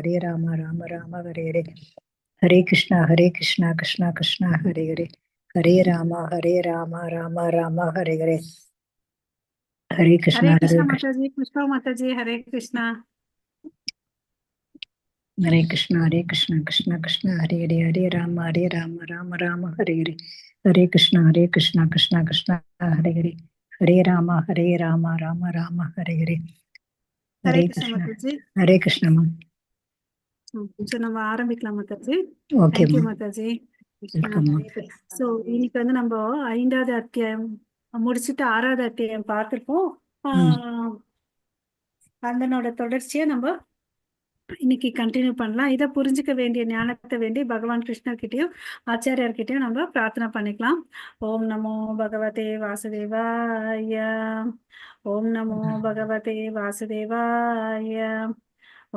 Hare Rama, Rama Rama, Hare Hare. Hare Krishna, Krishna Krishna, Hare Hare. Hare Rama, Rama Rama, Hare Hare. Hare Krishna, Hare Krishna Mataji, Pushpa Mataji, Hare Krishna. Hare Krishna, Krishna Krishna, Hare Hare. Hare Rama, Rama Rama, Hare Hare. Hare Krishna, Krishna Krishna, Hare Hare. Hare Rama, Rama Rama, Hare Hare. Hare Hare Krishna Krishna, Mataji. Hare Krishna. So நம்ம ஆரம்பிக்கலாம் Mataji. Okay, thank you Mataji. welcome. So இன்னைக்கு வந்து நம்ம 5வது அத்தியாயம் முடிச்சுட்டு 6வது அத்தியாயம் பார்த்துருப்போம். அதனோட தொடர்ச்சியை நம்ம இன்னைக்கு கண்டினியூ பண்ணலாம். இதை புரிஞ்சுக்க வேண்டிய ஞானத்தை வேண்டி பகவான் கிருஷ்ணர்கிட்டயும் ஆச்சாரியார்கிட்டயும் நம்ம பிரார்த்தனை பண்ணிக்கலாம். ஓம் நமோ பகவதே வாசுதேவாய. ஓம் நமோ பகவதே வாசுதேவாய.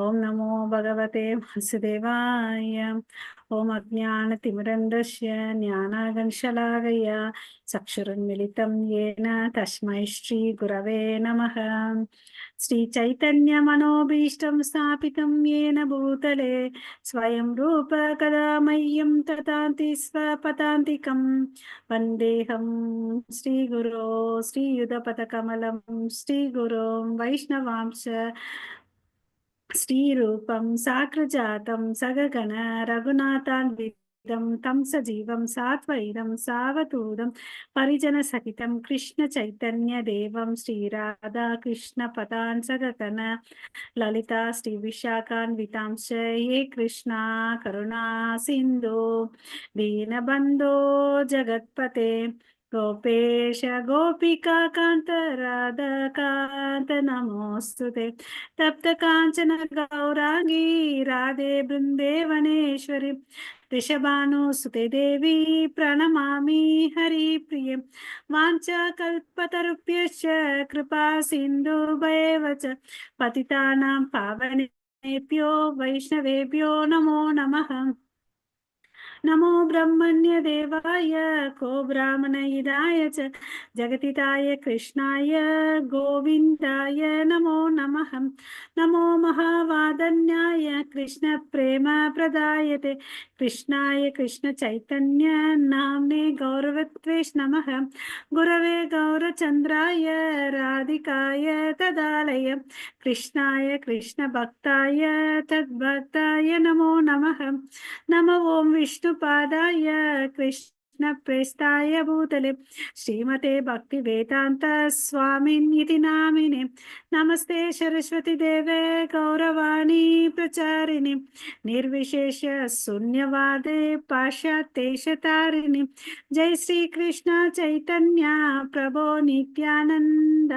ஓம் நமோ பகவதே வாசுதேவாய. ஓம் அஜ்ஞானதிமிரந்தஸ்ய ஞானாகன்ஷலாகய சக்ஷுருன்மிலிதம் ஏன தஸ்மை ஸ்ரீ குரவே நமः. श्री चैतन्य मनोभीष्टं स्थापितं येन भूतले स्वयं रूप कदा मह्यं ददाति स्वपदान्तिकं वन्देऽहं श्रीगुरो श्रीयुतपदकमलं श्रीगुरों वैष्णवांश्च श्रीरूपं साग्रजातं सगगण रघुनाथान्वितं तं सजीवं साद्वैतं सावधूतं परिजनसहितं कृष्णचैतन्यदेवं श्रीराधा कृष्णपदान् सगगण ललिता श्रीविशाखान्वितांश्च ये कृष्णा करुणा सिन्धु दीनबन्धो जगत्पते गोपेश गोपिका कान्त राधाकान्त नमोऽस्तुते तप्त काञ्चन गौरांगी राधे वृन्देवनेश्वरी वृषभानुसुते देवी प्रणमामि हरिप्रिये वाञ्छाकल्पतरुभ्यश्च कृपा सिन्धुभ्येव च पतितानां पावनेभ्यो वैष्णवेभ्यो नमो नमः. नमो ब्रह्मण्य देवाय को ब्राह्मणहिताय च जगतिताय कृष्णाय गोविन्दाय नमो नमः. नमो महावादन्याय कृष्ण प्रेम प्रदायते कृष्णाय कृष्ण चैतन्य नाम्ने गौरवत्वेश नमः. गुरवे गौरचन्द्राय राधिकाय तदालय कृष्णाय कृष्ण भक्ताय तद्भक्ताय नमो नमः. नमो ओं विष्णुपादाय कृष्ण प्रेष्ठाय भूतले श्रीमते भक्ति वेदांत स्वामिन्निति नामिने नमस्ते सरस्वती देवे गौरवाणी प्रचारिणे निर्विशेष शून्यवादे पाश्चात्येशतारिणे. जय श्री कृष्ण चैतन्य प्रभो नित्यानंद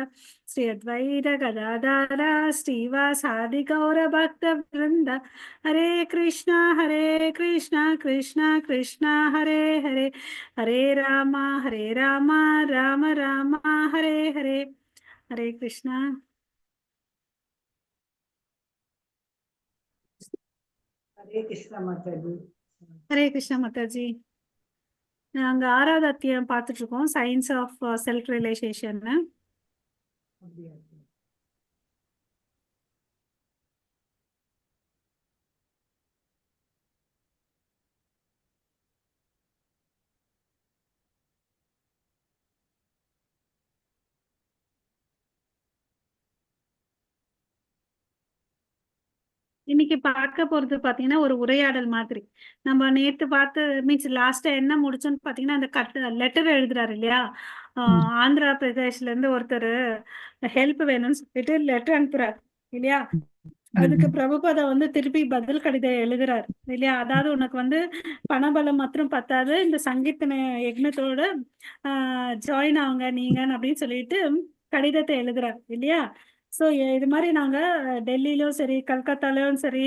श्री अद्वैत गदाधर श्रीवासादि गौर भक्त वृंद. हरे कृष्णा कृष्णा कृष्णा हरे हरे हरे राम राम राम हरे हरे. हरे Krishna. Hare Krishna Mataji. Hare Krishna Mataji. நாங்க 6வது அத்தியாயம் பார்த்துட்டு இருக்கோம், சயின்ஸ் ஆஃப் செல்ஃப் ரியலைசேஷன். இன்னைக்கு பார்க்க போறது பாத்தீங்கன்னா ஒரு உரையாடல் மாதிரி. நம்ம நேத்து பார்த்து மீன்ஸ் லாஸ்டா என்ன முடிச்சோன்னு பாத்தீங்கன்னா அந்த லெட்டர் எழுதுறாரு இல்லையா. ஆந்திரா பிரதேஷ்ல இருந்து ஒருத்தர் ஹெல்ப் வேணும்னு சொல்லிட்டு லெட்டர் அனுப்புறாரு இல்லையா. அதுக்கு பிரபுபாதா வந்து திருப்பி பதில் கடிதம் எழுதுறாரு இல்லையா. அதாவது உனக்கு வந்து பணபலம் மாத்திரம் பத்தாது, இந்த சங்கீர்த்தன யக்னத்தோட ஜாயின் ஆகுங்க நீங்கன்னு அப்படின்னு சொல்லிட்டு கடிதத்தை எழுதுறாரு இல்லையா. ஸோ இது மாதிரி நாங்கள் டெல்லியிலும் சரி கல்கத்தாலையும் சரி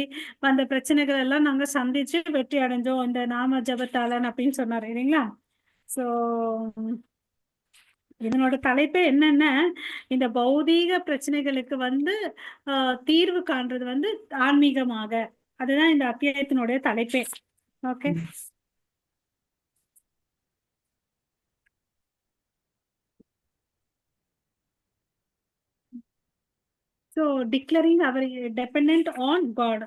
அந்த பிரச்சனைகள் எல்லாம் நாங்கள் சந்திச்சு வெற்றி அடைஞ்சோம் இந்த நாம ஜபத்தாலன் அப்படின்னு சொன்னார் இல்லைங்களா. ஸோ இதனோட தலைப்பே என்னன்னா, இந்த பௌதீக பிரச்சனைகளுக்கு வந்து தீர்வு காண்றது வந்து ஆன்மீகமாக. அதுதான் இந்த அத்தியாயத்தினுடைய தலைப்பே. Okay. So declaring our dependent on God.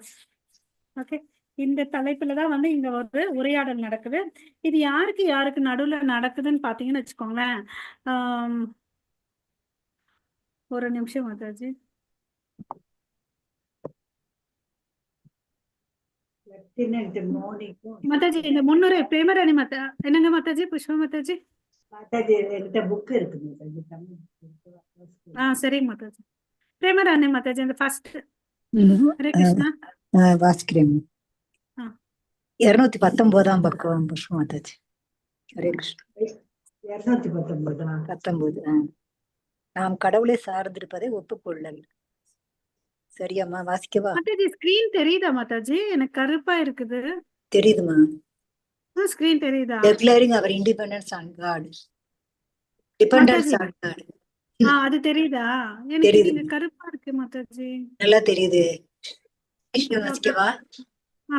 Okay, இந்த தலைப்புலதான் வந்து இங்க ஒரு உரையாடல் நடக்குது. இது யாருக்கு யாருக்கு நடுவுல நடக்குதுன்னு பாத்தீங்கன்னு வச்சுக்கோங்களேன். ஆம், ஒரு நிமிஷம் மாதாஜி. லெப்டினன்ட் மோனிக்கும் மாதாஜி இந்த முன்னுரை பிரேமராணி மாதா என்னங்க மாதாஜி, புஷ்பா மாதாஜி? மாதாஜி என்கிட்ட புக் இருக்கு மாதாஜி, தமிழ் book. சரிங்க மாதாஜி. பிரேமராணி மாதாஜி இந்த ஃபர்ஸ்ட். ம், ஹரே கிருஷ்ணா. வாசிக்கிறேன். ஆ, 219 பக்கம் புஷ்ப மாதாஜி. ஹரே கிருஷ்ணா. 219. நாம் கடவுளை சார்ந்திருப்பதை ஒப்புக்கொள்ளல். சரியாம்மா, வாசிக்கவா? மாதாஜி ஸ்கிரீன் தெரியுதா மாதாஜி? எனக்கு கருப்பா இருக்குது. தெரியுதுமா? ஸ்கிரீன் தெரியுதா Declaring our independence on God. Dependence Mataji? on God. அது தெரியுதா? எனக்கு தெரியுது, இங்க கருப்பா இருக்கு மாதாஜி. நல்லா தெரியுது. கிருஷ்ண ஓகே, வாசிக்கவா?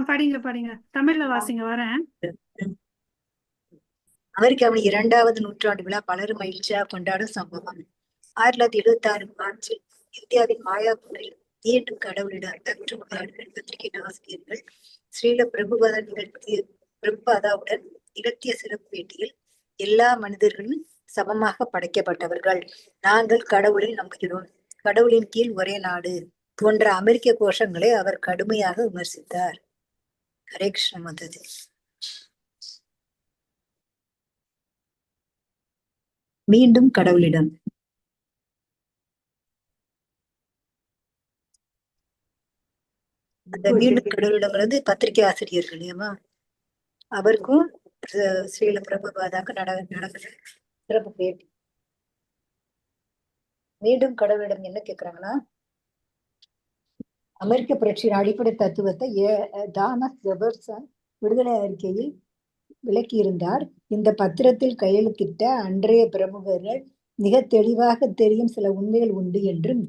படிங்க படிங்க, தமிழ்ல வாசிங்க, வரேன். அமெரிக்காவின் 2வது நூற்றாண்டு விழா பலரும் மகிழ்ச்சியாக கொண்டாடும் சம்பவம். 1976 மார்ச்சில் இந்தியாவின் மாயாபூரில் மீண்டும் கடவுளிடம் தற்றுமுறையாளர்கள் பத்திரிகை ஆசிரியர்கள் ஸ்ரீல பிரபுபாதாவுடன் நிகழ்த்திய சிறப்பு பேட்டியில், எல்லா மனிதர்களும் சமமாக படைக்கப்பட்டவர்கள், நாங்கள் கடவுளை நம்புகிறோம், கடவுளின் கீழ் ஒரே நாடு போன்ற அமெரிக்க கோஷங்களை அவர் கடுமையாக விமர்சித்தார். ஹரே கிருஷ்ண மாதாஜி. மீண்டும் கடவுளிடம். அந்த மீண்டும் கடவுளிடம் பத்திரிகை ஆசிரியர்கள் ஏமா அவருக்கும் ஸ்ரீல பிரபுபாதாக்கு நடக்குது சிறப்பு பேட்டி. மீண்டும் கடவுளிடம் என்ன கேக்குறாங்கன்னா, அமெரிக்க புரட்சியின் அடிப்படை தத்துவத்தை தாமஸ் ஜெபர்சன் விடுதலை அறிக்கையில் விளக்கியிருந்தார். இந்த பத்திரத்தில் கையெழுத்திட்ட அன்றைய பிரமுகர்கள் மிக தெளிவாக தெரியும் சில உண்மைகள் உண்டு என்றும்,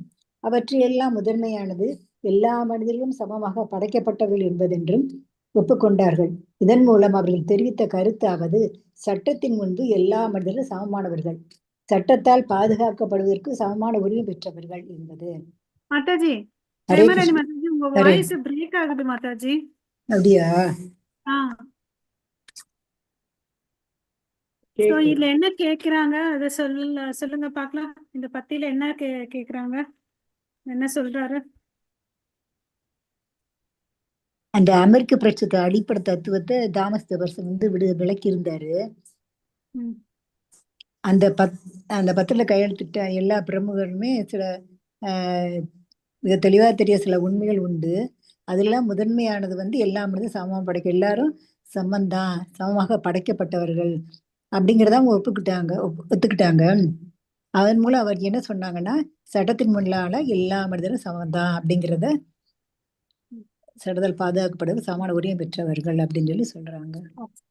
அவற்றையெல்லாம் முதன்மையானது எல்லா மனிதர்களும் சமமாக படைக்கப்பட்டவர்கள் என்பதென்றும் ஒப்புக்கொண்டார்கள். இதன் மூலம் அவர்கள் தெரிவித்த கருத்தாவது, சட்டத்தின் முன்பு எல்லா மனிதர்களும் சமமானவர்கள், சட்டத்தால் பாதுகாக்கப்படுவதற்கு சமமான உரிமை பெற்றவர்கள் என்பது. மாதாஜி, ஹரே பிரேமராணி கிருஷ்ணா. மாதாஜி, உங்க ஹரே. வாய்ஸ் பிரேக் ஆகுது மாதாஜி. அப்படியா? சோ இதுல என்ன கேக்குறாங்க அத சொல்லுங்க பாக்கலாம். இந்த பத்தியில என்ன கேக்குறாங்க, என்ன சொல்றாரு? அந்த அமெரிக்க புரட்சிக்கு அடிப்படை தத்துவத்தை தாமஸ் ஜெபர்சன் விளக்கி இருந்தாரு. அந்த பத்திரத்துல கையெழுத்திட்ட எல்லா பிரமுகருமே சில மிக தெளிவா தெரிய சில உண்மைகள் உண்டு. அதெல்லாம் முதன்மையானது எல்லா மனிதரும் சமமா படைக்க, எல்லாரும் சமந்தான், சமமாக படைக்கப்பட்டவர்கள் அப்படிங்கிறத அவங்க ஒத்துக்கிட்டாங்க. அதன் மூலம் அவர் என்ன சொன்னாங்கன்னா, சட்டத்தின் முன்னால எல்லா மனிதரும் சமந்தான் அப்படிங்கிறத, சட்டத்தால் பாதுகாக்கப்படுவது சமமான உரிமை பெற்றவர்கள் அப்படின்னு சொல்றாங்க.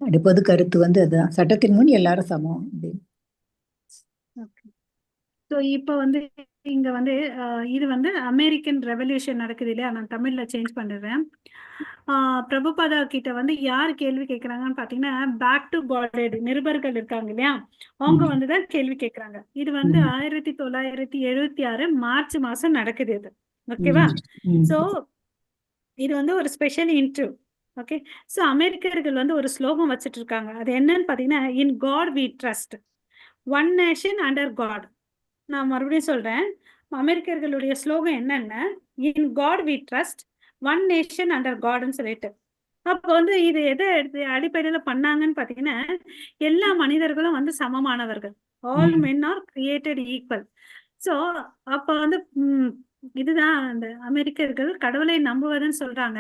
அப்படி பொது கருத்து அதுதான், சட்டத்தின் முன் எல்லாரும் சமம் அப்படின்னு. இப்ப இங்க இது அமெரிக்கன் ரெவல்யூஷன் நடக்குது இல்லையா, நான் தமிழ்ல சேஞ்ச் பண்ணிடுறேன். பிரபுபாதா கிட்ட யாரு கேள்வி கேட்கறாங்கன்னு பாத்தீங்கன்னா, பேக் டு காட் நிருபர்கள் இருக்காங்க இல்லையா, அவங்க தான் கேள்வி கேட்கறாங்க. இது 1976 மார்ச் மாசம் நடக்குது இது. ஓகேவா? சோ இது ஒரு ஸ்பெஷல் இன்டர்வியூ. ஓகே, சோ அமெரிக்கர்கள் ஒரு ஸ்லோகம் வச்சுட்டு இருக்காங்க. அது என்னன்னு பாத்தீங்கன்னா, in God we trust, one nation under God. நான் மறுபடியும் சொல்றேன், அமெரிக்கர்களுடைய ஸ்லோகம் என்னன்னா, in God we trust, one nation under காட்னு சொல்லிட்டு. அப்போ இது எதை அடிப்படையில பண்ணாங்கன்னு பாத்தீங்கன்னா, எல்லா மனிதர்களும் சமமானவர்கள், all men are created equal. So அப்ப இதுதான் அந்த அமெரிக்கர்கள் கடவுளை நம்புவதுன்னு சொல்றாங்க.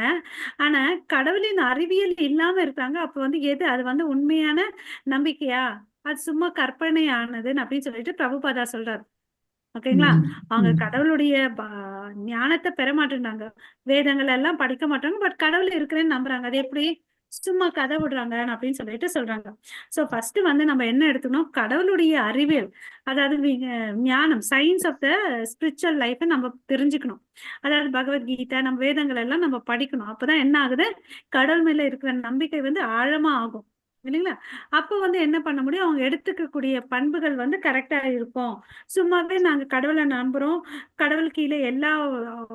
ஆனா கடவுளின் அறிவியல் இல்லாம இருக்காங்க. அப்ப எது அது உண்மையான நம்பிக்கையா, அது சும்மா கற்பனையானதுன்னு அப்படின்னு சொல்லிட்டு பிரபுபாதா சொல்றாரு. ஓகேங்களா? அவங்க கடவுளுடைய ஞானத்தை பெற மாட்டேங்கிறாங்க, வேதங்கள் எல்லாம் படிக்க மாட்டாங்க, பட் கடவுள் இருக்கிறேன்னு நம்புறாங்க. அது எப்படி? சும்மா கதை விடுறாங்க அப்படின்னு சொல்லிட்டு சொல்றாங்க. சோ ஃபர்ஸ்ட் நம்ம என்ன எடுத்துக்கணும், கடவுளுடைய அறிவியல், அதாவது ஞானம், science of the spiritual life நம்ம தெரிஞ்சுக்கணும். அதாவது பகவத்கீதை, நம்ம வேதங்கள் எல்லாம் நம்ம படிக்கணும். அப்பதான் என்ன ஆகுது, கடவுள் மேல இருக்கிற நம்பிக்கை ஆழமா ஆகும் இல்லைங்களா? அப்ப என்ன பண்ண முடியும், அவங்க எடுத்துக்கக்கூடிய பண்புகள் கரெக்டா இருக்கும். சும்மாவே நாங்க கடவுளை நம்புறோம், கடவுள் கீழே எல்லா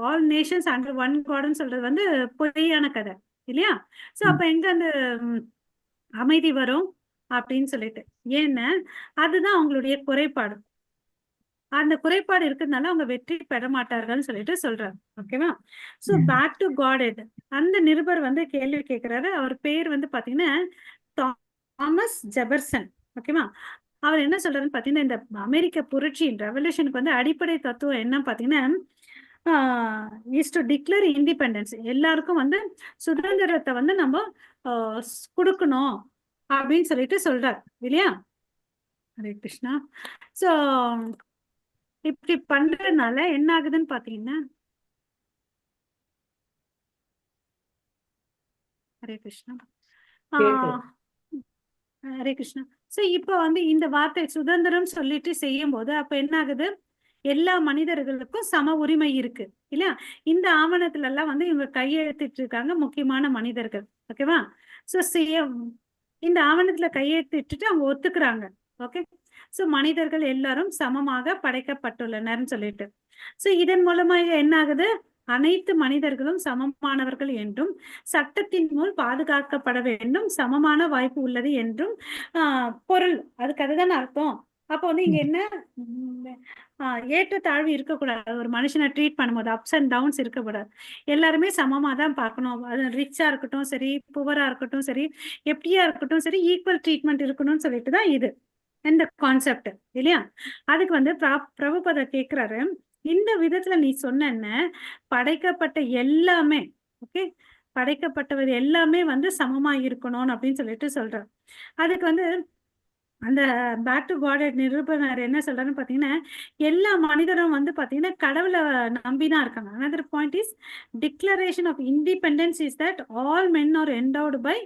ஆல் நேஷன்ஸ் அண்டர் ஒன் காட்னு சொல்றது பொய்யான கதை. இல்லையா? சோ அப்ப எங்க அந்த அமைதி வரும் அப்படின்னு சொல்லிட்டு, ஏன்னா அதுதான் அவங்களுடைய குறைபாடு. அந்த குறைபாடு இருக்கிறதுனால அவங்க வெற்றி பெற மாட்டார்கள்னு சொல்லிட்டு சொல்றாரு. ஓகேவா? சோ பேக் டு காட் இது. அந்த நிருபர் வந்து கேள்வி கேட்கிறாரு. அவர் பேர் வந்து பாத்தீங்கன்னா தாமஸ் ஜெபர்சன். ஓகேவா? அவர் என்ன சொல்றாருன்னு பாத்தீங்கன்னா, இந்த அமெரிக்க புரட்சி ரெவல்யூஷனுக்கு வந்து அடிப்படை தத்துவம் என்ன பாத்தீங்கன்னா, இஸ் டு டிக்ளேர் இண்டிபெண்டன்ஸ். எல்லாருக்கும் வந்து சுதந்திரத்தை வந்து நம்ம கொடுக்கணும் அப்படின்னு சொல்லிட்டு சொல்றாரு இல்லையா? ஹரே கிருஷ்ணா. சோ இப்படி பண்றதுனால என்ன ஆகுதுன்னு பாத்தீங்கன்னா, ஹரே கிருஷ்ணா. ஹரே கிருஷ்ணா. சோ இப்ப வந்து இந்த வார்த்தை சுதந்திரம் சொல்லிட்டு செய்யும் போது அப்ப என்ன ஆகுது, எல்லா மனிதர்களுக்கும் சம உரிமை இருக்கு இல்லையா? இந்த ஆவணத்துல எல்லாம் வந்து இவங்க கையெழுத்திட்டு இருக்காங்க முக்கியமான மனிதர்கள். ஓகேவா? சோ இந்த ஆவணத்துல கையெழுத்திட்டு அவங்க ஒத்துக்கிறாங்க. ஓகே. சோ மனிதர்கள் எல்லாரும் சமமாக படைக்கப்பட்டுள்ளனர்னு சொல்லிட்டு, சோ இதன் மூலமாக என்ன ஆகுது, அனைத்து மனிதர்களும் சமமானவர்கள் என்றும் சட்டத்தின் மூலம் பாதுகாக்கப்பட வேண்டும், சமமான வாய்ப்பு உள்ளது என்றும் பொருள். அதுக்கு அதுதானே அர்த்தம். அப்போ வந்து இங்க என்ன, ஏற்றத்தாழ்வு இருக்கக்கூடாது. ஒரு மனுஷனை ட்ரீட் பண்ணும்போது அப்ஸ் அண்ட் டவுன்ஸ் இருக்கக்கூடாது. எல்லாருமே சமமா தான் பார்க்கணும். அது ரிச்சா இருக்கட்டும் சரி, புவரா இருக்கட்டும் சரி, எப்படியா இருக்கட்டும் சரி, ஈக்குவல் ட்ரீட்மெண்ட் இருக்கணும்னு சொல்லிட்டு தான் இது இந்த கான்செப்ட் இல்லையா? அதுக்கு வந்து பிரபுபத கேக்குறாரு, இந்த விதத்துல நீ சொன்ன படைக்கப்பட்ட எல்லாமே, ஓகே, படைக்கப்பட்டது எல்லாமே வந்து சமமா இருக்கணும் அப்படின்னு சொல்லிட்டு சொல்றாரு. அதுக்கு வந்து அந்த பேக் டு காட் நிரூபணர் என்ன சொல்றாருன்னு பாத்தீங்கன்னா, எல்லா மனிதரும் வந்து பாத்தீங்கன்னா கடவுளை நம்பிதான் இருக்காங்க. another point is declaration of independence is that all men are endowed by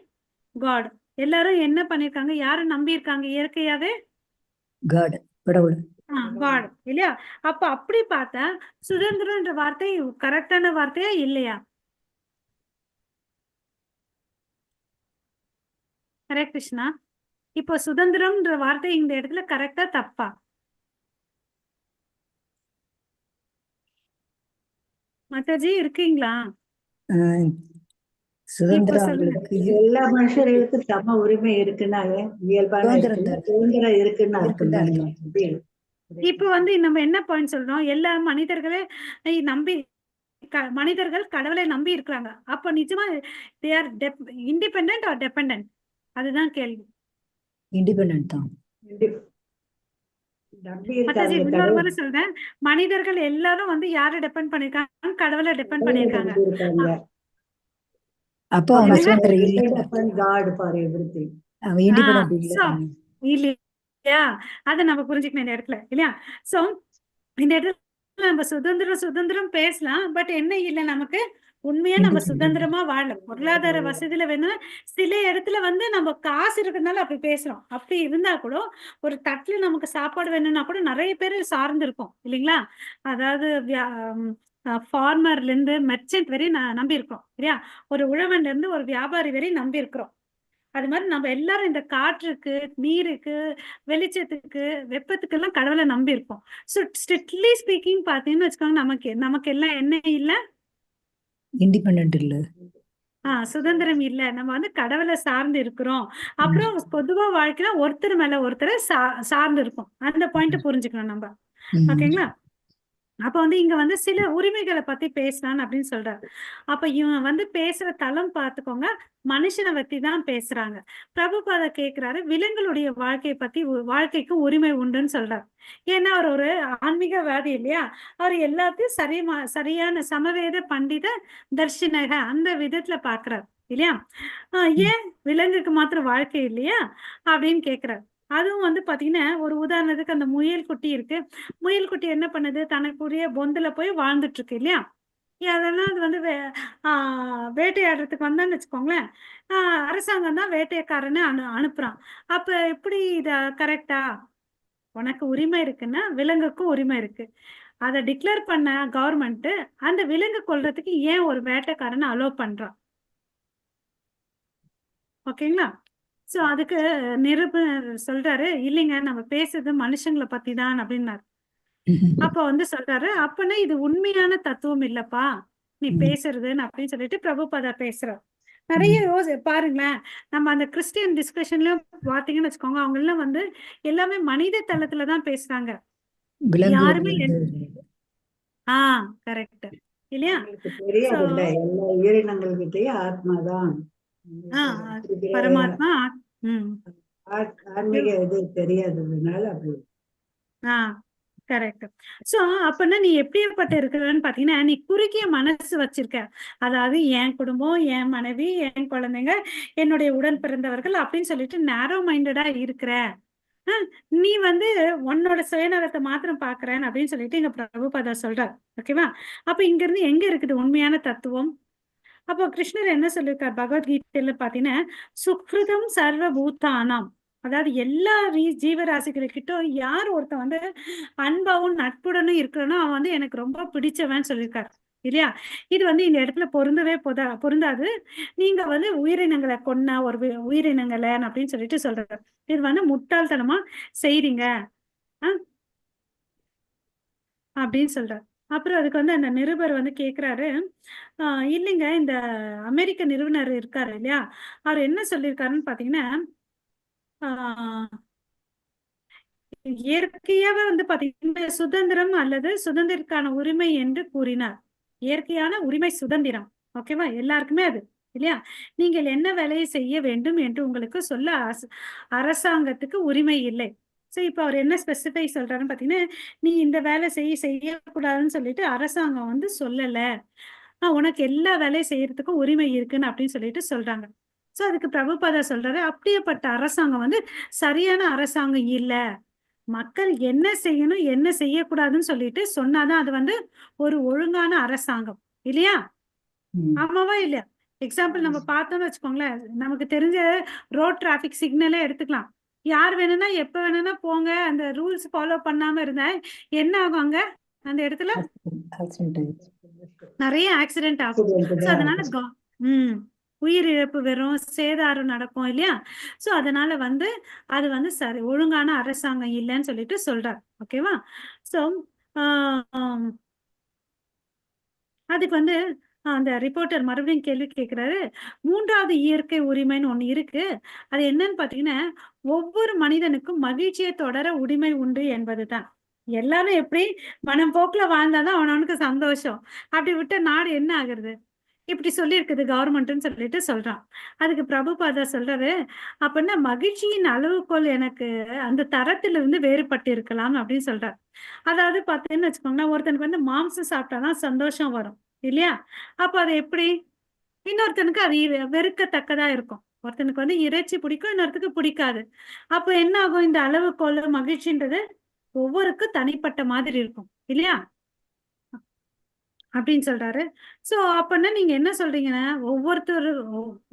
God. எல்லாரும் என்ன பண்ணிருக்காங்க, யாரை நம்பி இருக்காங்க இயற்கையாவே? காட், கடவுள். காட் இல்லையா? அப்ப அப்படி பார்த்தா சுதந்திரம்ன்ற வார்த்தை கரெக்டான வார்த்தையா இல்லையா? ஹரே கிருஷ்ணா. இப்போ சுதந்திரம்ன்ற வார்த்தை இந்த இடத்துல கரெக்டா தப்பா? மாதாஜி இருக்கீங்களா? சுதந்திரம் எல்லா மனுஷர்களுக்கும் சம உரிமை இருக்குன்னா இயல்பான சுதந்திரம் இருக்குன்னு அர்த்தம். இப்ப வந்து நம்ம என்ன பாயிண்ட் சொல்றோம், எல்லா மனிதர்களே நம்பி மனிதர்கள் கடவுளை நம்பி இருக்கிறாங்க. அப்ப நிஜமா they are independent or dependent? அதுதான் கேள்வி. இண்டிபெண்டன்ட் தான். சொல்றேன், மனிதர்கள் எல்லாரும் வந்து யாரை டிபெண்ட் பண்ணிருக்காங்க, கடவுளை டிபெண்ட் பண்ணிருக்காங்க. அப்போ அவங்க சுதந்திரம் இல்லையா? அதை நம்ம புரிஞ்சுக்கணும் இந்த இடத்துல இல்லையா? சோ இந்த இடத்துல நம்ம சுதந்திரம் பேசலாம், பட் என்ன இல்லை, நமக்கு உண்மையா நம்ம சுதந்திரமா வாழல. பொருளாதார வசதியில வேணும், சில இடத்துல வந்து நம்ம காசு இருக்கிறதுனால அப்படி பேசுறோம். அப்படி இருந்தா கூட ஒரு தட்டுல நமக்கு சாப்பாடு வேணும்னா கூட நிறைய பேர் சார்ந்து இருக்கும் இல்லைங்களா? அதாவது ஃபார்மர்ல இருந்து மெர்ச்சன்ட் வரை நம்பி இருக்கோம் இல்லையா? ஒரு உழவன்ல இருந்து ஒரு வியாபாரி வரை நம்பி இருக்கிறோம். அது மாதிரி நம்ம எல்லாரும் இந்த காற்றுக்கு, நீருக்கு, வெளிச்சத்துக்கு, வெப்பத்துக்கு எல்லாம் கடவுளை நம்பி இருக்கோம். ஸோ ஸ்ட்ரிக்ட்லி ஸ்பீக்கிங் பாத்தீங்கன்னு வச்சுக்கோங்க, நமக்கு எல்லாம் என்ன இல்ல, இண்டிபெண்டன்ட் இல்ல, சுதந்திரம் இல்ல. நம்ம வந்து கடவுளை சார்ந்து இருக்கிறோம். அப்புறம் பொதுவா வாழ்க்கையில ஒருத்தர் மேல ஒருத்தர் சார்ந்து இருக்கும். அந்த பாயிண்ட் புரிஞ்சுக்கணும் நம்ம. ஓகேங்களா? அப்ப வந்து இங்க வந்து சில உரிமைகளை பத்தி பேசலாம் அப்படின்னு சொல்றாரு. அப்ப இவன் வந்து பேசுற தளம் பார்த்துக்கோங்க, மனுஷனை பத்தி தான் பேசுறாங்க. பிரபுபாத கேக்குறாரு, விலங்குகளுடைய வாழ்க்கையை பத்தி, வாழ்க்கைக்கு உரிமை உண்டுன்னு சொல்றாரு. ஏன்னா அவர் ஒரு ஆன்மீகவாதி இல்லையா? அவர் எல்லாத்தையும் சரியான சமவேத பண்டித தர்ஷனக அந்த விதத்துல பாக்குறாரு இல்லையா? ஏன் விலங்குக்கு மாத்திரம் வாழ்க்கை இல்லையா அப்படின்னு கேக்குறாரு. அதுவும் வந்து பாத்தீங்கன்னா, ஒரு உதாரணத்துக்கு அந்த முயல் குட்டி இருக்கு. முயல் குட்டி என்ன பண்ணுது, தனக்குரிய பொந்துல போய் வாழ்ந்துட்டு இருக்கு இல்லையா? அதெல்லாம் அது வந்து வேட்டையாடுறதுக்கு வந்தான்னு வச்சுக்கோங்களேன், அரசாங்கம் தான் வேட்டைக்காரன்னு அனுப்புறான். அப்ப எப்படி இத கரெக்டா? உனக்கு உரிமை இருக்குன்னா விலங்குக்கும் உரிமை இருக்கு. அதை டிக்ளேர் பண்ண கவர்மெண்ட் அந்த விலங்கு கொல்றதுக்கு ஏன் ஒரு வேட்டைக்காரனை அலோவ் பண்றான்? ஓகேங்களா? சோ அதுக்கு நிருபர் சொல்றாரு, இல்லைங்க நம்ம பேசுறது மனுஷங்களை பத்தி தான் அப்படின்னாரு. அப்ப வந்து சொல்றாரு, அப்பனா இது உண்மையான தத்துவம் இல்லப்பா நீ பேசுறதுன்னு அப்படின்னு சொல்லிட்டு பிரபுபாதா பேசுறாரு. நிறைய பாருங்களேன், நம்ம அந்த கிறிஸ்டியன் டிஸ்கஷன்லயும் பாத்தீங்கன்னு வச்சுக்கோங்க, அவங்க எல்லாம் வந்து எல்லாமே மனித தளத்துலதான் பேசுறாங்க. யாருமே கரெக்ட் இல்லையா? தெரியாதுல்ல, எல்லா உயிரினங்கள்கிட்டயும் ஆத்மாதான் பரமாத்மா. ஆன்மீக இது தெரியாததுனால அப்படி. கரெக்ட். சோ அப்பன்னா நீ எப்படிப்பட்ட இருக்கிறன்னு பாத்தீங்கன்னா, நீ குறுகிய மனசு வச்சிருக்க. அதாவது என் குடும்பம், என் மனைவி, என் குழந்தைங்க, என்னுடைய உடன் பிறந்தவர்கள் அப்படின்னு சொல்லிட்டு நேரோ மைண்டடா இருக்கிற. நீ வந்து உன்னோட சுயநலத்தை மாத்திரம் பாக்குறேன் அப்படின்னு சொல்லிட்டு இங்க பிரபுபாதா சொல்றார். ஓகேவா? அப்ப இங்க இருந்து எங்க இருக்குது உண்மையான தத்துவம்? அப்போ கிருஷ்ணர் என்ன சொல்லியிருக்கார் பகவத்கீதையில பாத்தீங்கன்னா, சுக்ருதம் சர்வ பூத்தானாம். அதாவது எல்லா ஜீவராசிகளுக்கிட்ட யார் ஒருத்தன் வந்து அன்பாவும் நட்புடனும் இருக்கிறனோ அவன் வந்து எனக்கு ரொம்ப பிடிச்சவன் சொல்லியிருக்காரு இல்லையா? இது வந்து இந்த இடத்துல பொருந்தாது. நீங்க வந்து உயிரினங்களை கொன்ன ஒரு உயிரினங்களை அப்படின்னு சொல்லிட்டு சொல்றாரு. இது வந்து முட்டாள்தனமா செய்றீங்க அப்படின்னு சொல்றாரு. அப்புறம் அதுக்கு வந்து அந்த நிருபர் வந்து கேக்குறாரு, இல்லைங்க இந்த அமெரிக்க நிறுவனர் இருக்காரு இல்லையா, அவர் என்ன சொல்லியிருக்காருன்னு பாத்தீங்கன்னா, இயற்கையாக வந்து பாத்தீங்கன்னா சுதந்திரம் அல்லது சுதந்திரக்கான உரிமை என்று கூறினார். இயற்கையான உரிமை சுதந்திரம். ஓகேவா? எல்லாருக்குமே அது இல்லையா? நீங்கள் என்ன வேலையை செய்ய வேண்டும் என்று உங்களுக்கு சொல்ல அரசாங்கத்துக்கு உரிமை இல்லை. சோ இப்ப அவர் என்ன ஸ்பெசிஃபை சொல்றாருன்னு பாத்தீங்கன்னா, நீ இந்த வேலை செய்யக்கூடாதுன்னு சொல்லிட்டு அரசாங்கம் வந்து சொல்லல. உனக்கு எல்லா வேலையும் செய்யறதுக்கும் உரிமை இருக்குன்னு அப்படின்னு சொல்லிட்டு சொல்றாங்க. சோ அதுக்கு பிரபுபாதா சொல்றாரு, அப்படியேப்பட்ட அரசாங்கம் வந்து சரியான அரசாங்கம் இல்ல. மக்கள் என்ன செய்யணும் என்ன செய்யக்கூடாதுன்னு சொல்லிட்டு சொன்னாதான் அது வந்து ஒரு ஒழுங்கான அரசாங்கம் இல்லையா? ஆமாவா இல்லையா? எக்ஸாம்பிள் நம்ம பார்த்தோம்னு வச்சுக்கோங்களேன், நமக்கு தெரிஞ்ச ரோட் டிராபிக் சிக்னலே எடுத்துக்கலாம். யார் வேணும்னா எப்ப வேணும்னா போங்க, அந்த ரூல்ஸ் ஃபாலோ பண்ணாம இருந்தா என்ன ஆகும்? அங்க அந்த இடத்துல நிறைய ஆக்சிடென்ட் ஆகும். அதனால உயிரிழப்பு வெறும் சேதாரம் நடக்கும் இல்லையா? சோ அதனால வந்து அது வந்து சரி ஒழுங்கான அரசாங்கம் இல்லைன்னு சொல்லிட்டு சொல்றார். ஓகேவா? சோ அதுக்கு வந்து அந்த ரிப்போர்ட்டர் மறுபடியும் கேள்வி கேட்கிறாரு, மூன்றாவது இயற்கை உரிமைன்னு ஒண்ணு இருக்கு, அது என்னன்னு பாத்தீங்கன்னா ஒவ்வொரு மனிதனுக்கும் மகிழ்ச்சியை தொடர உரிமை உண்டு என்பதுதான். எல்லாரும் எப்படி மனம் போக்குல வாழ்ந்தாதான் அவனுக்கு சந்தோஷம். அப்படி விட்ட நாடு என்ன ஆகுறது? இப்படி சொல்லியிருக்குது கவர்மெண்ட்னு சொல்லிட்டு சொல்றான். அதுக்கு பிரபுபாதா சொல்றாரு, அப்படின்னா மகிழ்ச்சியின் அளவுகோல் எனக்கு அந்த தரத்திலிருந்து வேறுபட்டு இருக்கலாம் அப்படின்னு சொல்றாரு. அதாவது பார்த்தீங்கன்னு வச்சுக்கோங்களேன், ஒருத்தனுக்கு வந்து மாംസം சாப்பிட்டாதான் சந்தோஷம் வரும் இல்லையா? அப்ப அது எப்படி? இன்னொருத்தனுக்கு அது வெறுக்கத்தக்கதா இருக்கும். ஒருத்தனுக்கு வந்து இறைச்சி பிடிக்கும், இன்னொருத்தருக்கு பிடிக்காது. அப்ப என்ன ஆகும்? இந்த அளவுகோல் மகிழ்ச்சின்றது ஒவ்வொருக்கும் தனிப்பட்ட மாதிரி இருக்கும் இல்லையா அப்படின்னு சொல்றாரு. சோ அப்படின்னா நீங்க என்ன சொல்றீங்கன்னா,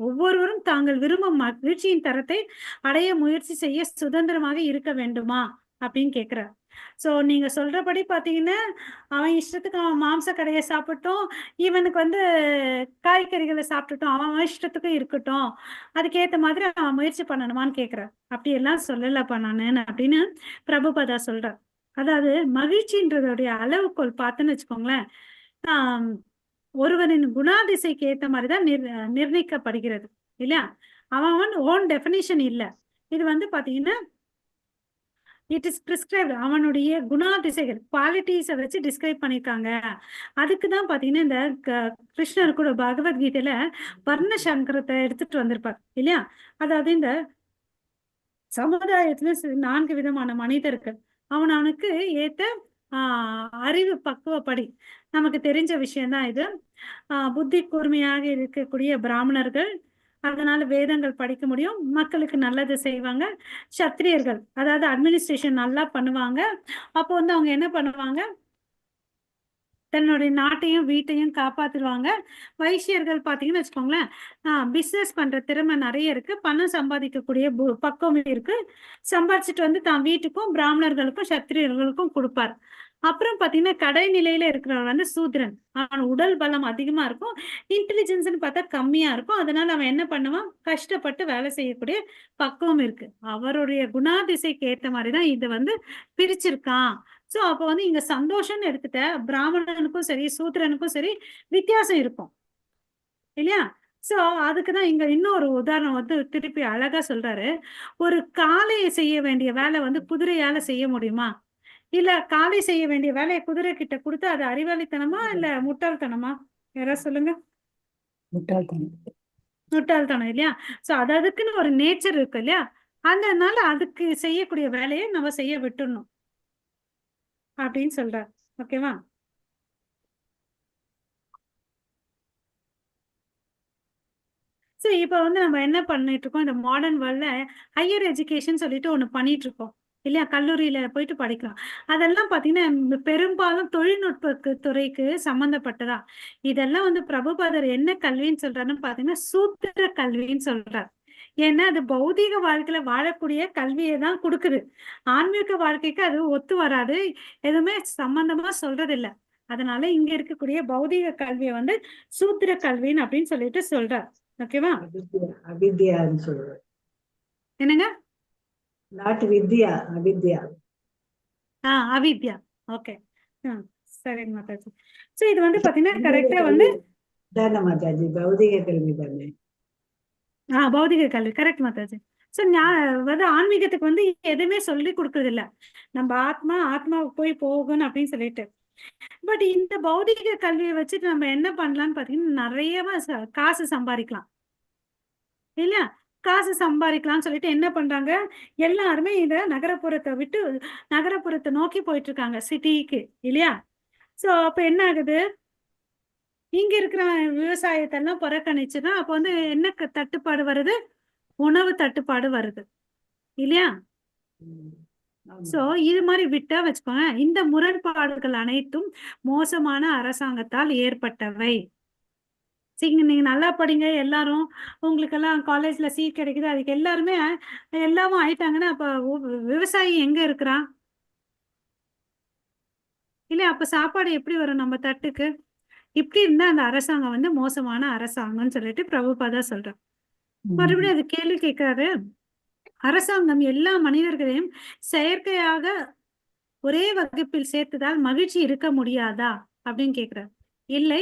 ஒவ்வொருவரும் தாங்கள் விரும்பும் மகிழ்ச்சியின் தரத்தை அடைய முயற்சி செய்ய சுதந்திரமாக இருக்க வேண்டுமா அப்படின்னு கேக்குறாரு. சோ நீங்க சொல்றபடி பாத்தீங்கன்னா, அவன் இஷ்டத்துக்கு அவன் மாംസ கடையை சாப்பிட்டோம், இவனுக்கு வந்து காய்கறிகளை சாப்பிட்டுட்டோம், அவன் இஷ்டத்துக்கும் இருக்கட்டும், அதுக்கேத்த மாதிரி அவன் முயற்சி பண்ணணுமான்னு கேக்குறார். அப்படி எல்லாம் சொல்லலப்பா நானு அப்படின்னு பிரபுபதா சொல்றார். அதாவது மகிழ்ச்சின்றதுடைய அளவுகோல் பார்த்துன்னு வச்சுக்கோங்களேன், ஒருவரின் குணாதிசைக்கு ஏத்த மாதிரிதான் நிர்ணயிக்கப்படுகிறது இல்லையா? அவன் ஓன் டெபினிஷன் இல்ல. இது வந்து பாத்தீங்கன்னா இட் இஸ் பிரிஸ்கிரைப்ட். அவனுடைய குணாதிசைகள் குவாலிட்டிஸை வச்சு டிஸ்கிரைப் பண்ணிருக்காங்க. அதுக்குதான் பாத்தீங்கன்னா இந்த கிருஷ்ணர் கூட பகவத்கீதையில வர்ண சங்கரத்தை எடுத்துட்டு வந்திருப்பார் இல்லையா? அதாவது இந்த சமுதாயத்துல 4 விதமான மனிதர்கள், அவனுக்கு ஏத்த அறிவு பக்குவப்படி நமக்கு தெரிஞ்ச விஷயம்தான் இது. புத்தி கூர்மையாக இருக்கக்கூடிய பிராமணர்கள், அதனால வேதங்கள் படிக்க முடியும், மக்களுக்கு நல்லது செய்வாங்க. சத்திரியர்கள் அதாவது அட்மினிஸ்ட்ரேஷன் நல்லா பண்ணுவாங்க. அப்போ வந்து அவங்க என்ன பண்ணுவாங்க, தன்னுடைய நாட்டையும் வீட்டையும் காப்பாத்துருவாங்க. வைசியர்கள் பாத்தீங்கன்னு வச்சுக்கோங்களேன், பிசினஸ் பண்ற திறமை நிறைய இருக்கு, பணம் சம்பாதிக்கக்கூடிய பக்குவம் இருக்கு, சம்பாதிச்சுட்டு வந்து தான் வீட்டுக்கும் பிராமணர்களுக்கும் சத்திரியர்களுக்கும் கொடுப்பார். அப்புறம் பாத்தீங்கன்னா கடைநிலையில இருக்கிறவன் வந்து சூத்திரன். அவன் உடல் பலம் அதிகமா இருக்கும், இன்டெலிஜென்ஸ்ன்னு பார்த்தா கம்மியா இருக்கும். அதனால அவன் என்ன பண்ணுவான், கஷ்டப்பட்டு வேலை செய்யக்கூடிய பக்குவம் இருக்கு. அவருடைய குணாதிசைக்கு ஏத்த மாதிரிதான் இது வந்து பிரிச்சிருக்கான். சோ அப்ப வந்து இங்க சந்தோஷம்னு எடுத்துட்ட பிராமணனுக்கும் சரி சூத்திரனுக்கும் சரி வித்தியாசம் இருக்கும் இல்லையா? சோ அதுக்குதான் இங்க இன்னொரு உதாரணம் வந்து திருப்பி அழகா சொல்றாரு. ஒரு காளை செய்ய வேண்டிய வேலை வந்து குதிரையால செய்ய முடியுமா? இல்ல காளை செய்ய வேண்டிய வேலையை குதிரை கிட்ட கொடுத்து அது அறிவாளித்தனமா இல்ல முட்டாள்தனமா? யாராவது சொல்லுங்க. முட்டாள்தனம். முட்டாள்தனம் இல்லையா? சோ அதுக்குன்னு ஒரு நேச்சர் இருக்கு இல்லையா? அதனால அதுக்கு செய்யக்கூடிய வேலையை நம்ம செய்ய விட்டுடணும் அப்படின்னு சொல்றாரு. ஓகேவா? சோ இப்ப வந்து நம்ம என்ன பண்ணிட்டு இருக்கோம், இந்த மாடர்ன் வேர்ல்ட்ல ஹையர் எஜுகேஷன் சொல்லிட்டு ஒண்ணு பண்ணிட்டு இருக்கோம் இல்லையா? கல்லூரியில போயிட்டு படிக்கலாம். அதெல்லாம் பாத்தீங்கன்னா பெரும்பாலும் தொழில்நுட்ப துறைக்கு சம்பந்தப்பட்டதா. இதெல்லாம் வந்து பிரபுபாதர் என்ன கல்வின்னு சொல்றாருன்னு பாத்தீங்கன்னா சூத்திர கல்வின்னு சொல்றாரு. ஏன்னா அது பௌதீக வாழ்க்கையில வாழக்கூடிய கல்வியை தான் கொடுக்குது. ஆன்மீக வாழ்க்கைக்கு அது ஒத்து வராது. எதுவுமே சம்பந்தமா சொல்றது இல்ல. அதனால இங்க இருக்கக்கூடிய பௌதீக கல்வியை வந்து சூத்திர கல்வின்னு அப்படின்னு சொல்லிட்டு சொல்றார். ஓகேவா? அவித்யான்னு சொல்லுவேன். என்னங்க? நாட்டு வித்யா, அவித்யா. அவித்யா. ஓகே. சரிங்க மாதாஜி. சோ இது வந்து பாத்தீங்கன்னா கரெக்டா வந்து தானே மாதாஜி, பௌதிக கல்வி தானே. பௌதிக கல்வி கரெக்ட் மாதாஜி. சோ வந்து ஆன்மீகத்துக்கு வந்து எதுவுமே சொல்லி கொடுக்கறது இல்ல. நம்ம ஆத்மாவுக்கு போய் போகணும் அப்படின்னு சொல்லிட்டு. பட் இந்த பௌதிக கல்வியை வச்சுட்டு நம்ம என்ன பண்ணலாம்னு பாத்தீங்கன்னா நிறைய காசு சம்பாதிக்கலாம் இல்லையா? காசு சம்பாதிக்கலாம்னு சொல்லிட்டு என்ன பண்றாங்க, எல்லாருமே இந்த நகரப்புறத்தை விட்டு நகரப்புறத்தை நோக்கி போயிட்டு இருக்காங்க, சிட்டிக்கு இல்லையா? சோ அப்ப என்ன ஆகுது, இங்க இருக்கிற விவசாயத்தெல்லாம் புறக்கணிச்சுன்னா அப்ப வந்து என்ன தட்டுப்பாடு வருது, உணவு தட்டுப்பாடு வருது இல்லையா? சோ இது மாதிரி விட்டா வச்சுக்கோங்க, இந்த முரண்பாடுகள் அனைத்தும் மோசமான அரசாங்கத்தால் ஏற்பட்டவை. சரிங்க, நீங்க நல்லா படிங்க எல்லாரும், உங்களுக்கெல்லாம் காலேஜ்ல சீட் கிடைக்குது, அதுக்கு எல்லாருமே எல்லாமும் ஆயிட்டாங்கன்னா அப்ப விவசாயி எங்க இருக்கிறான் இல்ல? அப்ப சாப்பாடு எப்படி வரும் நம்ம தட்டுக்கு? இப்படி இருந்தா அந்த அரசாங்கம் வந்து மோசமான அரசாங்கம்னு சொல்லிட்டு பிரபுபாதா சொல்றார். மறுபடியும் அது கேள்வி கேட்கிறாரு, அரசாங்கம் எல்லா மனிதர்களையும் செயற்கையாக ஒரே வகுப்பில் சேர்த்ததால் மகிழ்ச்சி இருக்க முடியாதா அப்படின்னு கேட்கிறார். இல்லை,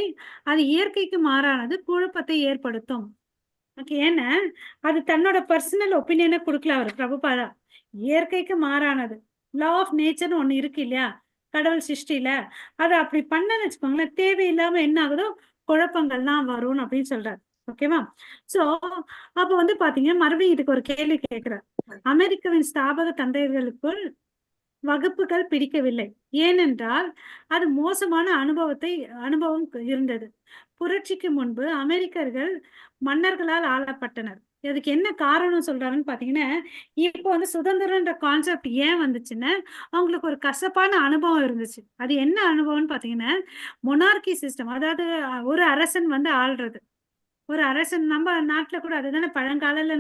அது இயற்கைக்கு மாறானது, குழப்பத்தை ஏற்படுத்தும். ஏன்னா அது தன்னோட பர்சனல் ஒப்பீனியனை கொடுக்கல அவர் பிரபுபாதா. இயற்கைக்கு மாறானது, லா ஆஃப் நேச்சர்னு ஒண்ணு இருக்கு இல்லையா கடவுள் சிருஷ்டியில, அதை அப்படி பண்ணன்னு வச்சுக்கோங்களேன், தேவையில்லாம என்ன ஆகுதோ குழப்பங்கள்லாம் வரும் அப்படின்னு சொல்றாரு. ஓகேவா? சோ அப்ப வந்து பாத்தீங்க, மறுபடியும் இதுக்கு ஒரு கேள்வி கேட்கிறார். அமெரிக்காவின் ஸ்தாபக தந்தையர்களுக்குள் வகுப்புகள் பிடிக்கவில்லை, ஏனென்றால் அது மோசமான அனுபவம் இருந்தது. புரட்சிக்கு முன்பு அமெரிக்கர்கள் மன்னர்களால் ஆளப்பட்டனர். இதுக்கு என்ன காரணம் சொல்றாருன்னு பாத்தீங்கன்னா, இப்போ வந்து சுதந்திரன்ற கான்செப்ட் ஏன் வந்துச்சுன்னா, அவங்களுக்கு ஒரு கசப்பான அனுபவம் இருந்துச்சு. அது என்ன அனுபவம்னு பாத்தீங்கன்னா, மொனார்கி சிஸ்டம், அதாவது ஒரு அரசன் வந்து ஆள்றது. ஒரு அரசன் நம்ம நாட்டுல கூட அதுதானே பழங்காலையில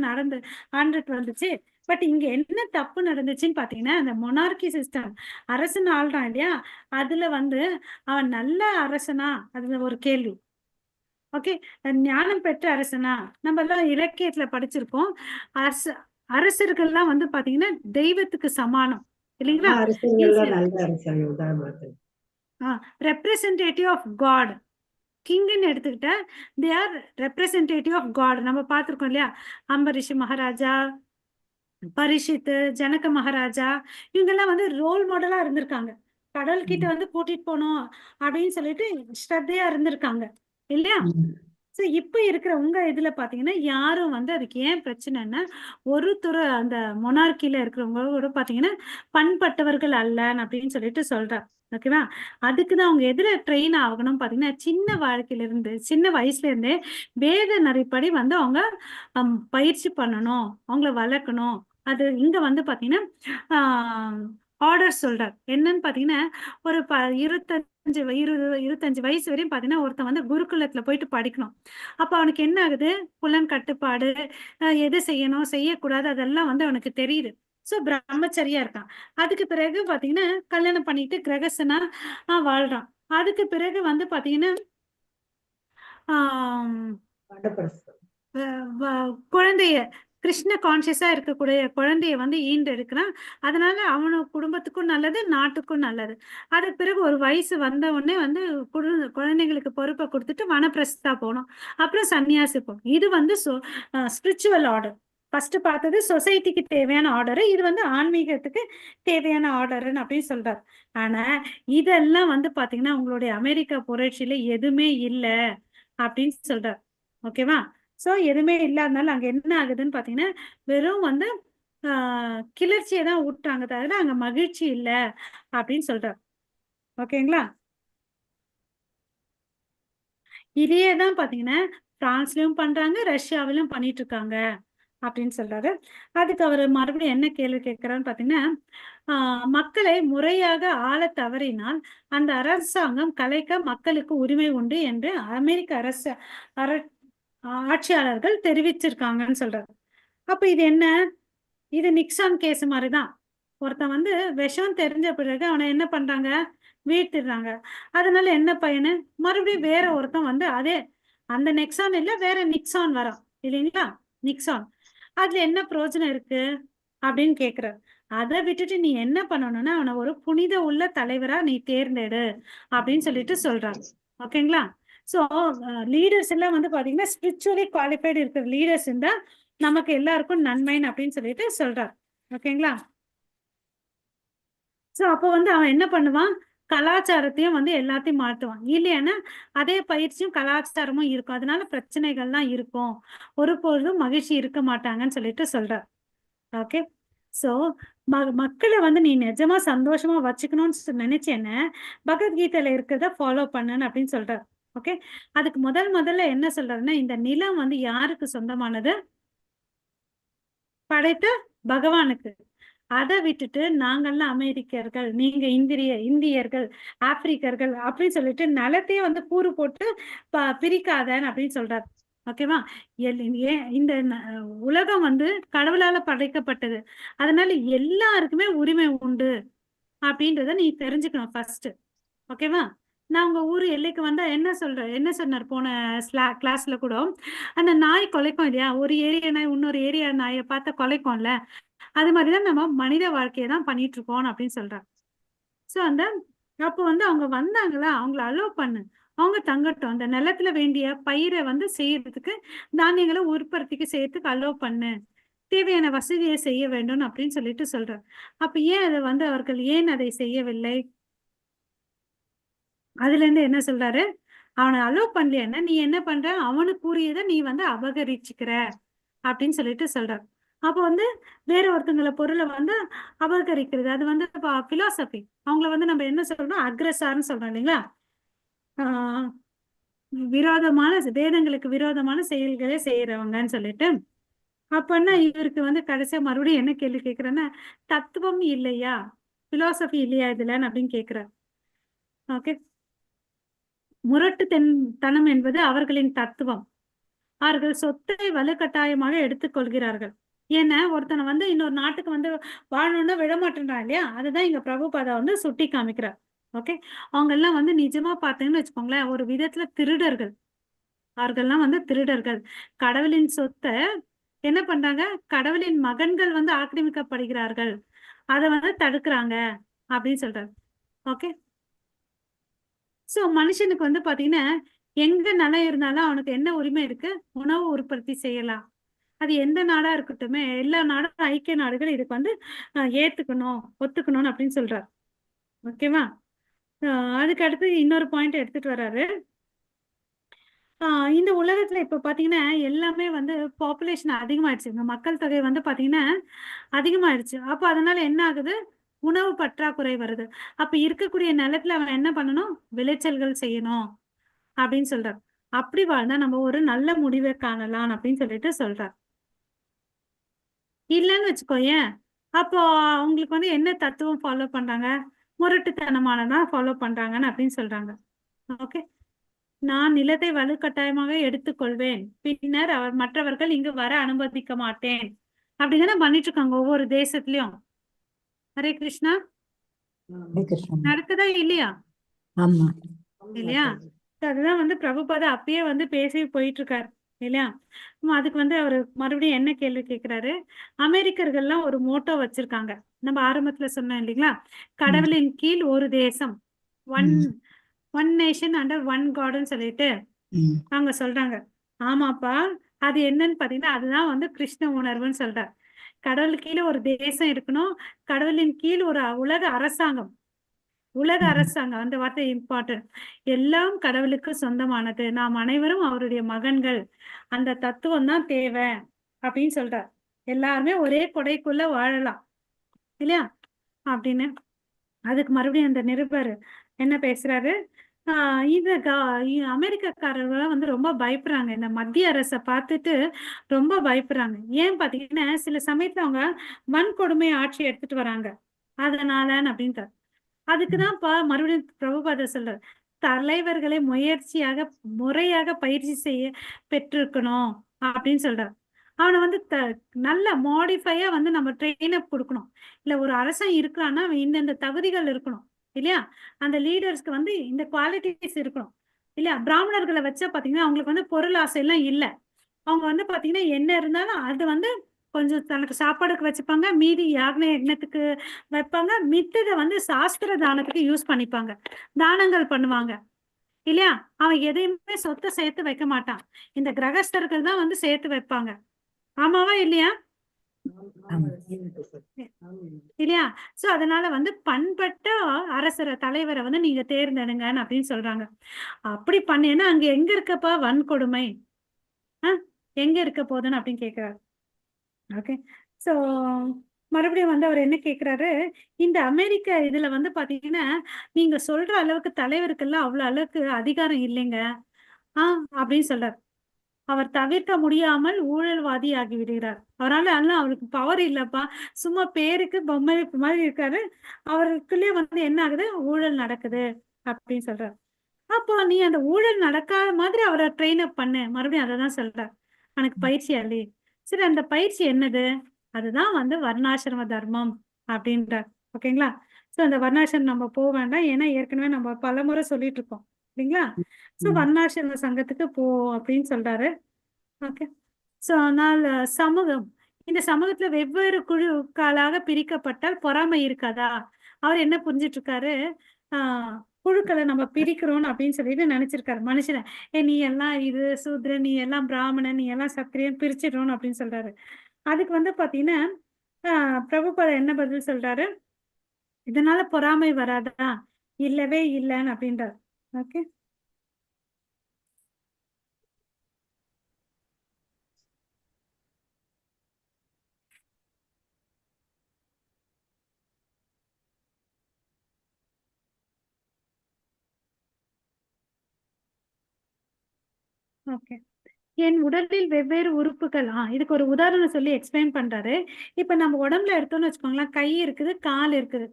ஆண்டுட்டு வந்துச்சு. பட் இங்க என்ன தப்பு நடந்துச்சுன்னு பாத்தீங்கன்னா, அந்த மொனார்கி சிஸ்டம், அரசன் ஆள்றான் இல்லையா, அதுல வந்து அவன் நல்ல அரசனா, அது ஒரு கேள்வி. ஓகே, ஞானம் பெற்ற அரசனா? நம்ம எல்லாம் இலக்கியத்துல படிச்சிருக்கோம். அரசர்கள்லாம் வந்து பாத்தீங்கன்னா தெய்வத்துக்கு சமானம் இல்லைங்களா? அரசர்கள்லாம் நல்ல அரசர்கள் தான் மாதாஜி. Representative of God. கிங்னு எடுத்துக்கிட்டா they are representative of God. நம்ம பார்த்துருக்கோம் இல்லையா, அம்பரீஷ் மகாராஜா, பரிஷித்து, ஜனக மகாராஜா, இவங்கெல்லாம் வந்து ரோல் மாடலா இருந்திருக்காங்க. கடல் கிட்ட வந்து கூட்டிட்டு போனோம் அப்படின்னு சொல்லிட்டு ஸ்ரத்தையா இருந்திருக்காங்க இல்லையா? சோ இப்ப இருக்கிற உங்க இதுல பாத்தீங்கன்னா யாரும் வந்து அதுக்கு ஏன் பிரச்சனைன்னா, அந்த மொனார்கில இருக்கிறவங்க கூட பாத்தீங்கன்னா பண்பட்டவர்கள் அல்லன்னு அப்படின்னு சொல்லிட்டு சொல்றார். ஓகேவா? அதுக்குதான் அவங்க எதுல ட்ரெயின் ஆகணும் பாத்தீங்கன்னா, சின்ன வயசுல இருந்தே வேத நெறிப்படி வந்து அவங்க பயிற்சி பண்ணணும், அவங்கள வளர்க்கணும். அது இங்க வந்து பாத்தீங்கன்னா ஆர்டர் சொல்றார். என்னன்னு பாத்தீங்கன்னா, ஒரு 25 வயசு வரையும் பாத்தீங்கன்னா ஒருத்தன் வந்து குருகுலத்துல போயிட்டு படிக்கணும். அப்ப அவனுக்கு என்ன ஆகுது, புலன் கட்டுப்பாடு, எது செய்யணும் செய்யக்கூடாது அதெல்லாம் வந்து அவனுக்கு தெரியுது. சோ பிரம்மச்சரியா இருக்கான். அதுக்கு பிறகு பாத்தீங்கன்னா கல்யாணம் பண்ணிட்டு கிரகஸ்தனா வாழ்றான். அதுக்கு பிறகு வந்து பாத்தீங்கன்னா ஆஹ் குழந்தைய கிருஷ்ண கான்சியஸா இருக்கக்கூடிய குழந்தைய வந்து ஈண்டெடுக்கிறான். அதனால அவனோட குடும்பத்துக்கும் நல்லது, நாட்டுக்கும் நல்லது. அதுக்கு பிறகு ஒரு வயசு வந்த உடனே வந்து குழந்தைங்களுக்கு பொறுப்பை கொடுத்துட்டு வனப்பிரஸ்தா போகணும். அப்புறம் சன்னியாசி போகணும். இது வந்து ஸ்பிரிச்சுவல் ஆர்டர். ஃபர்ஸ்ட் பார்த்தது சொசைட்டிக்கு தேவையான ஆர்டர், இது வந்து ஆன்மீகத்துக்கு தேவையான ஆர்டர்ன்னு அப்படின்னு சொல்றாரு. ஆனா இதெல்லாம் வந்து பாத்தீங்கன்னா உங்களுடைய அமெரிக்கா புரட்சியில எதுவுமே இல்லை அப்படின்னு சொல்றாரு. ஓகேவா? சோ எதுவுமே இல்லாதனால அங்க என்ன ஆகுதுன்னு பாத்தீங்கன்னா வெறும் வந்து கிளர்ச்சியை தான் விட்டாங்க தவிர அங்க மகிழ்ச்சி இல்ல அப்படின்னு சொல்றாரு. ஓகேங்களா? இதையே தான் பாத்தீங்கன்னா பிரான்ஸ்லயும் பண்றாங்க, ரஷ்யாவிலும் பண்ணிட்டு இருக்காங்க அப்படின்னு சொல்றாரு. அதுக்கு அவர் மறுபடியும் என்ன கேள்வி கேட்கிறான்னு பாத்தீங்கன்னா, மக்களை முறையாக ஆள தவறினால் அந்த அரசாங்கம் கலைக்க மக்களுக்கு உரிமை உண்டு என்று அமெரிக்க ஆட்சியாளர்கள் தெரிவிச்சிருக்காங்கன்னு சொல்றாரு. அப்ப இது என்ன? இது நிக்சான் கேஸ் மாதிரிதான். ஒருத்தன் வந்து விஷம் தெரிஞ்ச பிறகு அவனை என்ன பண்றாங்க? வீழ்த்திடுறாங்க. அதனால என்ன பயனு? மறுபடியும் வேற ஒருத்தன் வந்து அதே அந்த நெக்ஸான் இல்ல வேற நிக்சான் வரும் இல்லைங்களா? நிக்சான் அதுல என்ன பிரயோஜனம் இருக்கு அப்படின்னு கேக்குறாரு. அதை விட்டுட்டு நீ என்ன பண்ணணும்னா அவனை ஒரு புனித உள்ள தலைவரா நீ தேர்ந்தெடு அப்படின்னு சொல்லிட்டு சொல்றாங்க. ஓகேங்களா? சோ லீடர்ஸ் எல்லாம் வந்து பாத்தீங்கன்னா ஸ்பிரிச்சுவலி குவாலிஃபைடு இருக்கிற லீடர்ஸ் இருந்தா நமக்கு எல்லாருக்கும் நன்மைன்னு அப்படின்னு சொல்லிட்டு சொல்றாரு. ஓகேங்களா? சோ அப்போ வந்து அவன் என்ன பண்ணுவான்? கலாச்சாரத்தையும் வந்து எல்லாத்தையும் மாத்துவான். இல்லையானா அதே பயிற்சியும் கலாச்சாரமும் இருக்கும். அதனால பிரச்சனைகள்லாம் இருக்கும். ஒருபொழுதும் மகிழ்ச்சி இருக்க மாட்டாங்கன்னு சொல்லிட்டு சொல்றார். ஓகே. சோ மக்களை வந்து நீ நிஜமா சந்தோஷமா வச்சுக்கணும்னு நினைச்சேன்னு பகவத்கீதையில இருக்கிறத ஃபாலோ பண்ணுன்னு அப்படின்னு சொல்றாரு. ஓகே. அதுக்கு முதல்ல என்ன சொல்றாருன்னா இந்த நிலம் வந்து யாருக்கு சொந்தமானது? படைத்த பகவானுக்கு. அதை விட்டுட்டு நாங்கெல்லாம் அமெரிக்கர்கள், நீங்க இந்தியர்கள், ஆப்பிரிக்கர்கள் அப்படின்னு சொல்லிட்டு நிலத்தையே வந்து கூறு போட்டு பிரிக்காதன்னு அப்படின்னு சொல்றாரு. ஓகேவா? ஏன் இந்த உலகம் வந்து கடவுளால படைக்கப்பட்டது. அதனால எல்லாருக்குமே உரிமை உண்டு அப்படின்றத நீ தெரிஞ்சுக்கணும் ஃபர்ஸ்ட். ஓகேவா? நான் உங்க ஊர் எல்லைக்கு வந்தா என்ன சொன்னார் போன கிளாஸ்ல கூட, அந்த நாய் கொலைக்கும் இல்லையா? ஒரு ஏரியா நாய் இன்னொரு ஏரியா நாயை பார்த்த கொலைக்கும்ல, அது மாதிரிதான் நம்ம மனித வாழ்க்கையை தான் பண்ணிட்டு இருக்கோம் அப்படின்னு சொல்றாங்க. சோ அப்போ வந்து அவங்க வந்தாங்களா, அவங்கள அலோவ் பண்ணு, அவங்க தங்கட்டும், அந்த நிலத்துல வேண்டிய பயிரை வந்து செய்யறதுக்கு, தானியங்களை உற்பத்திக்கு செய்யறதுக்கு அலோவ் பண்ணு, தேவையான வசதியை செய்ய வேண்டும் அப்படின்னு சொல்லிட்டு சொல்றாரு. அப்ப ஏன் அதை வந்து அவர்கள் ஏன் அதை செய்யவில்லை? அதுல இருந்து என்ன சொல்றாரு? அவனை அலோவ் பண்ணலைன்னா நீ என்ன பண்ற? அவனுக்கு கூறியதை நீ வந்து அபகரிச்சுக்கிற அப்படின்னு சொல்லிட்டு சொல்றாரு. அப்போ வந்து வேற ஒருத்தங்களை பொருளை வந்து அபகரிக்கிறது, அது வந்து பிலாசபி. அவங்கள வந்து நம்ம என்ன சொல்றோம்? அக்ரஸார்னு சொல்றோம் இல்லைங்களா? ஆஹ் விரோதமான வேதங்களுக்கு விரோதமான செயல்களை செய்யறவங்கன்னு சொல்லிட்டு. அப்பன்னா இவருக்கு வந்து கடைசியா மறுபடியும் என்ன கேள்வி கேட்கிறேன்னா, தத்துவம் இல்லையா, பிலாசபி இல்லையா இதுலன்னு அப்படின்னு கேட்கிறார். ஓகே. தனம் என்பது அவர்களின் தத்துவம். அவர்கள் சொத்தை வலுக்கட்டாயமாக எடுத்துக்கொள்கிறார்கள். ஏன்னா ஒருத்தனை வந்து இன்னொரு நாட்டுக்கு வந்து வாழணும்னா விடமாட்டேன்றான் இல்லையா? அதுதான் இங்க பிரபுபாதா வந்து சுட்டி காமிக்கிறார். ஓகே. அவங்க எல்லாம் வந்து நிஜமா பார்த்தீங்கன்னு வச்சுக்கோங்களேன், ஒரு விதத்துல திருடர்கள். அவர்கள்லாம் வந்து திருடர்கள். கடவுளின் சொத்தை என்ன பண்றாங்க? கடவுளின் மகன்கள் வந்து ஆக்கிரமிக்கப்படுகிறார்கள், அதை வந்து தடுக்கிறாங்க அப்படின்னு சொல்றாரு. ஓகே. சோ மனுஷனுக்கு வந்து பாத்தீங்கன்னா எங்க நிலம் இருந்தாலும் அவனுக்கு என்ன உரிமை இருக்கு? உணவு உற்பத்தி செய்யலாம். அது எந்த நாடா இருக்கட்டுமே, எல்லா நாடும் ஐக்கிய நாடுகள் இதுக்கு வந்து ஏத்துக்கணும், ஒத்துக்கணும்னு அப்படின்னு சொல்றாரு. ஓகேவா? அதுக்கு அடுத்து இன்னொரு பாயிண்ட் எடுத்துட்டு வர்றாரு. இந்த உலகத்துல இப்ப பாத்தீங்கன்னா எல்லாமே வந்து பாப்புலேஷன் அதிகமாயிடுச்சு. இந்த மக்கள் தொகை வந்து பாத்தீங்கன்னா அதிகமாயிடுச்சு. அப்ப அதனால என்ன ஆகுது? உணவு பற்றாக்குறை வருது. அப்ப இருக்கக்கூடிய நிலத்துல அவன் என்ன பண்ணணும்? விளைச்சல்கள் செய்யணும் அப்படின்னு சொல்றார். அப்படி வாழ்ந்தா நம்ம ஒரு நல்ல முடிவை காணலாம் அப்படின்னு சொல்லிட்டு சொல்றார். இல்லைன்னு வச்சுக்கோயேன், அப்போ அவங்களுக்கு வந்து என்ன தத்துவம் ஃபாலோ பண்றாங்க? முரட்டுத்தனமானதான் ஃபாலோ பண்றாங்கன்னு அப்படின்னு சொல்றாங்க. ஓகே. நான் நிலத்தை வலுக்கட்டாயமாக எடுத்துக்கொள்வேன், பின்னர் மற்றவர்கள் இங்கு வர அனுமதிக்க மாட்டேன் அப்படிதானே பண்ணிட்டு இருக்காங்க ஒவ்வொரு தேசத்துலயும். ஹரே கிருஷ்ணா. நடக்குதா இல்லையா? ஆமா இல்லையா? அதுதான் வந்து பிரபுபாதா அப்பயே வந்து பேசி போயிட்டு இருக்காரு. இல்லையா? அதுக்கு வந்து அவர் மறுபடியும் என்ன கேள்வி கேட்கிறாரு, அமெரிக்கர்கள்லாம் ஒரு மோட்டோ வச்சிருக்காங்க. நம்ம ஆரம்பத்துல சொன்னோம் இல்லைங்களா, கடவுளின் கீழ் ஒரு தேசம், one one nation under one காட்னு சொல்லிட்டு அவங்க சொல்றாங்க. ஆமாப்பா, அது என்னன்னு பாத்தீங்கன்னா அதுதான் வந்து கிருஷ்ண உணர்வுன்னு சொல்றார். கடவுள் கீழே ஒரு தேசம் இருக்கணும், கடவுளின் கீழ் ஒரு உலக அரசாங்கம், உலக அரசாங்கம் அந்த வார்த்தை இம்பார்ட்டன்ட். எல்லாம் கடவுளுக்கு சொந்தமானது, நாம் அனைவரும் அவருடைய மகன்கள், அந்த தத்துவம் தான் தேவை அப்படின்னு சொல்றார். எல்லாருமே ஒரே கொடைக்குள்ள வாழலாம் இல்லையா அப்படின்னு. அதுக்கு மறுபடியும் அந்த நிருபர் என்ன பேசுறாரு, இந்த அமெரிக்கக்காரர்கள் வந்து ரொம்ப பயப்படுறாங்க, இந்த மத்திய அரசை பார்த்துட்டு ரொம்ப பயப்படுறாங்க. ஏன் பாத்தீங்கன்னா சில சமயத்துல அவங்க வன்கொடுமை ஆட்சி எடுத்துட்டு வராங்க, அதனால அப்படின்ட்டு. அதுக்குதான்ப்பா மறுபடியும் பிரபுபாதர் சொல்றார், தலைவர்களை முறையாக பயிற்சி செய்ய பெற்றிருக்கணும் அப்படின்னு சொல்றார். அவனை வந்து நல்ல மாடிஃபையா வந்து நம்ம ட்ரெயின் அப் கொடுக்கணும். இல்ல ஒரு அரசன் இருக்கிறான்னா அவன் இந்தந்த தகுதிகள் இருக்கணும் இல்லையா, அந்த லீடர்ஸ்க்கு வந்து இந்த குவாலிட்டிஸ் இருக்கணும் இல்லையா. பிராமணர்களை வச்சா பாத்தீங்கன்னா அவங்களுக்கு வந்து பொருள் ஆசை எல்லாம் இல்லை. அவங்க வந்து பாத்தீங்கன்னா என்ன இருந்தாலும் அது வந்து கொஞ்சம் தனக்கு சாப்பாடுக்கு வச்சுப்பாங்க, மீதி யாக்ன யக்னத்துக்கு வைப்பாங்க, மித்ததை வந்து சாஸ்திர தானத்துக்கு யூஸ் பண்ணிப்பாங்க, தானங்கள் பண்ணுவாங்க இல்லையா. அவன் எதையுமே சொத்தை சேர்த்து வைக்க மாட்டான், இந்த கிரகஸ்தர்கள் தான் வந்து சேர்த்து வைப்பாங்க. ஆமாவா இல்லையா இல்லையா. சோ அதனால வந்து பண்பட்ட அரசரை தலைவரை வந்து நீங்க தேர்ந்தெடுங்கன்னு அப்படின்னு சொல்றாங்க. அப்படி பண்ணேன்னா அங்க எங்க இருக்கப்பா வன்கொடுமை, எங்க இருக்க போதுன்னு அப்படின்னு கேக்குறாரு. ஓகே, சோ மறுபடியும் வந்து அவர் என்ன கேக்குறாரு, இந்த அமெரிக்க இதுல வந்து பாத்தீங்கன்னா நீங்க சொல்ற அளவுக்கு தலைவருக்கெல்லாம் அவ்வளவு அளவுக்கு அதிகாரம் இல்லைங்க அப்படின்னு சொல்றாரு. அவர் தவிர்க்க முடியாமல் ஊழல்வாதி ஆகி விடுகிறார். அவரால் அவருக்கு பவர் இல்லப்பா, சும்மா பேருக்கு பொம்மை மாதிரி இருக்காரு, அவருக்குள்ளே வந்து என்ன ஆகுது, ஊழல் நடக்குது அப்படின்னு சொல்றாரு. அப்போ நீ அந்த ஊழல் நடக்காத மாதிரி அவரை ட்ரெயின் அப் பண்ணு, மறுபடியும் அதை தான் சொல்றார், எனக்கு பயிற்சி அல்லி. சரி, அந்த பயிற்சி என்னது, அதுதான் வந்து வர்ணாசிரம தர்மம் அப்படின்றார். ஓகேங்களா. சோ அந்த வர்ணாசிரமம் நம்ம போக வேண்டாம், ஏன்னா ஏற்கனவே நம்ம பலமுறை சொல்லிட்டு இருக்கோம் இல்லைங்களா. சோ வர்ணாசிரம சங்கத்துக்கு போ அப்படின்னு சொல்றாரு. ஓகே, சோ ஆனால் சமூகம், இந்த சமூகத்துல வெவ்வேறு குழுக்களாக பிரிக்கப்பட்டால் பொறாமை இருக்காதா. அவர் என்ன புரிஞ்சிட்டு இருக்காரு, குழுக்களை நம்ம பிரிக்கிறோம் அப்படின்னு சொல்லிட்டு நினைச்சிருக்காரு மனுஷனை. நீ எல்லாம் இது சூத்ரன், நீ எல்லாம் பிராமணன், நீ எல்லாம் சத்திரியன் பிரிச்சிடணும் அப்படின்னு சொல்றாரு. அதுக்கு வந்து பாத்தீங்கன்னா பிரபுபாதர் என்ன பதில் சொல்றாரு, இதனால பொறாமை வராதா, இல்லவே இல்லைன்னு அப்படின்றார். Okay, okay. என் உடலில் வெவ்வேறு உறுப்புகள், இதுக்கு ஒரு உதாரணம் சொல்லி எக்ஸ்பிளைன் பண்றாரு. இப்ப நம்ம உடம்புல எடுத்தோம்னு வச்சுக்கோங்களேன், கை இருக்குது, கால் இருக்குது,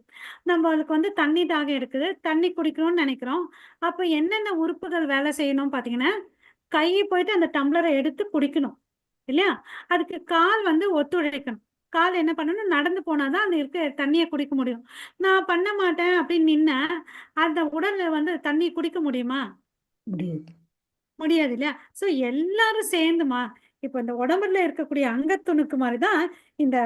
நம்ம அதுக்கு வந்து தண்ணி தாகம் இருக்குது, தண்ணி குடிக்கணும்னு நினைக்கிறோம். அப்ப என்னென்ன உறுப்புகள் வேலை செய்யணும் பாத்தீங்கன்னா, கை போயிட்டு அந்த டம்ளரை எடுத்து குடிக்கணும் இல்லையா, அதுக்கு கால் வந்து ஒத்துழைக்கணும். கால் என்ன பண்ணணும், நடந்து போனாதான் அந்த இருக்க தண்ணியை குடிக்க முடியும். நான் பண்ண மாட்டேன் அப்படின்னு நின்ன அந்த உடல்ல வந்து தண்ணி குடிக்க முடியுமா, முடியாது இல்லையா. சோ எல்லாரும் சேர்ந்துமா, இப்ப இந்த உடம்புல இருக்கக்கூடிய அங்கத்துணுக்கு மாதிரிதான் இந்த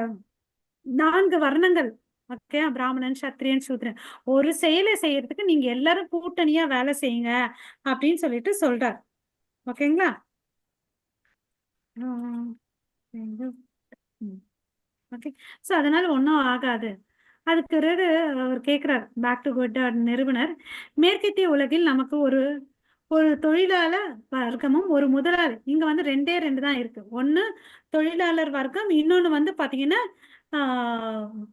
4 வர்ணங்கள். ஓகே, பிராமணன், சத்திரியன், சூத்ரன், ஒரு செயலை செய்யறதுக்கு நீங்க எல்லாரும் கூட்டணியா வேலை செய்யுங்க அப்படின்னு சொல்லிட்டு சொல்றார். ஓகேங்களா. ஓகே, சோ அதனால ஒன்னும் ஆகாது. அதுக்கு பிறகு அவர் கேட்கிறார், பேக் டு குட் நிறுவனர், மேற்கத்திய உலகில் நமக்கு ஒரு ஒரு தொழிலாளர் வர்க்கமும் ஒரு முதலாளி, இங்க வந்து ரெண்டே ரெண்டு தான் இருக்கு. ஒண்ணு தொழிலாளர் வர்க்கம், இன்னொன்னு வந்து பாத்தீங்கன்னா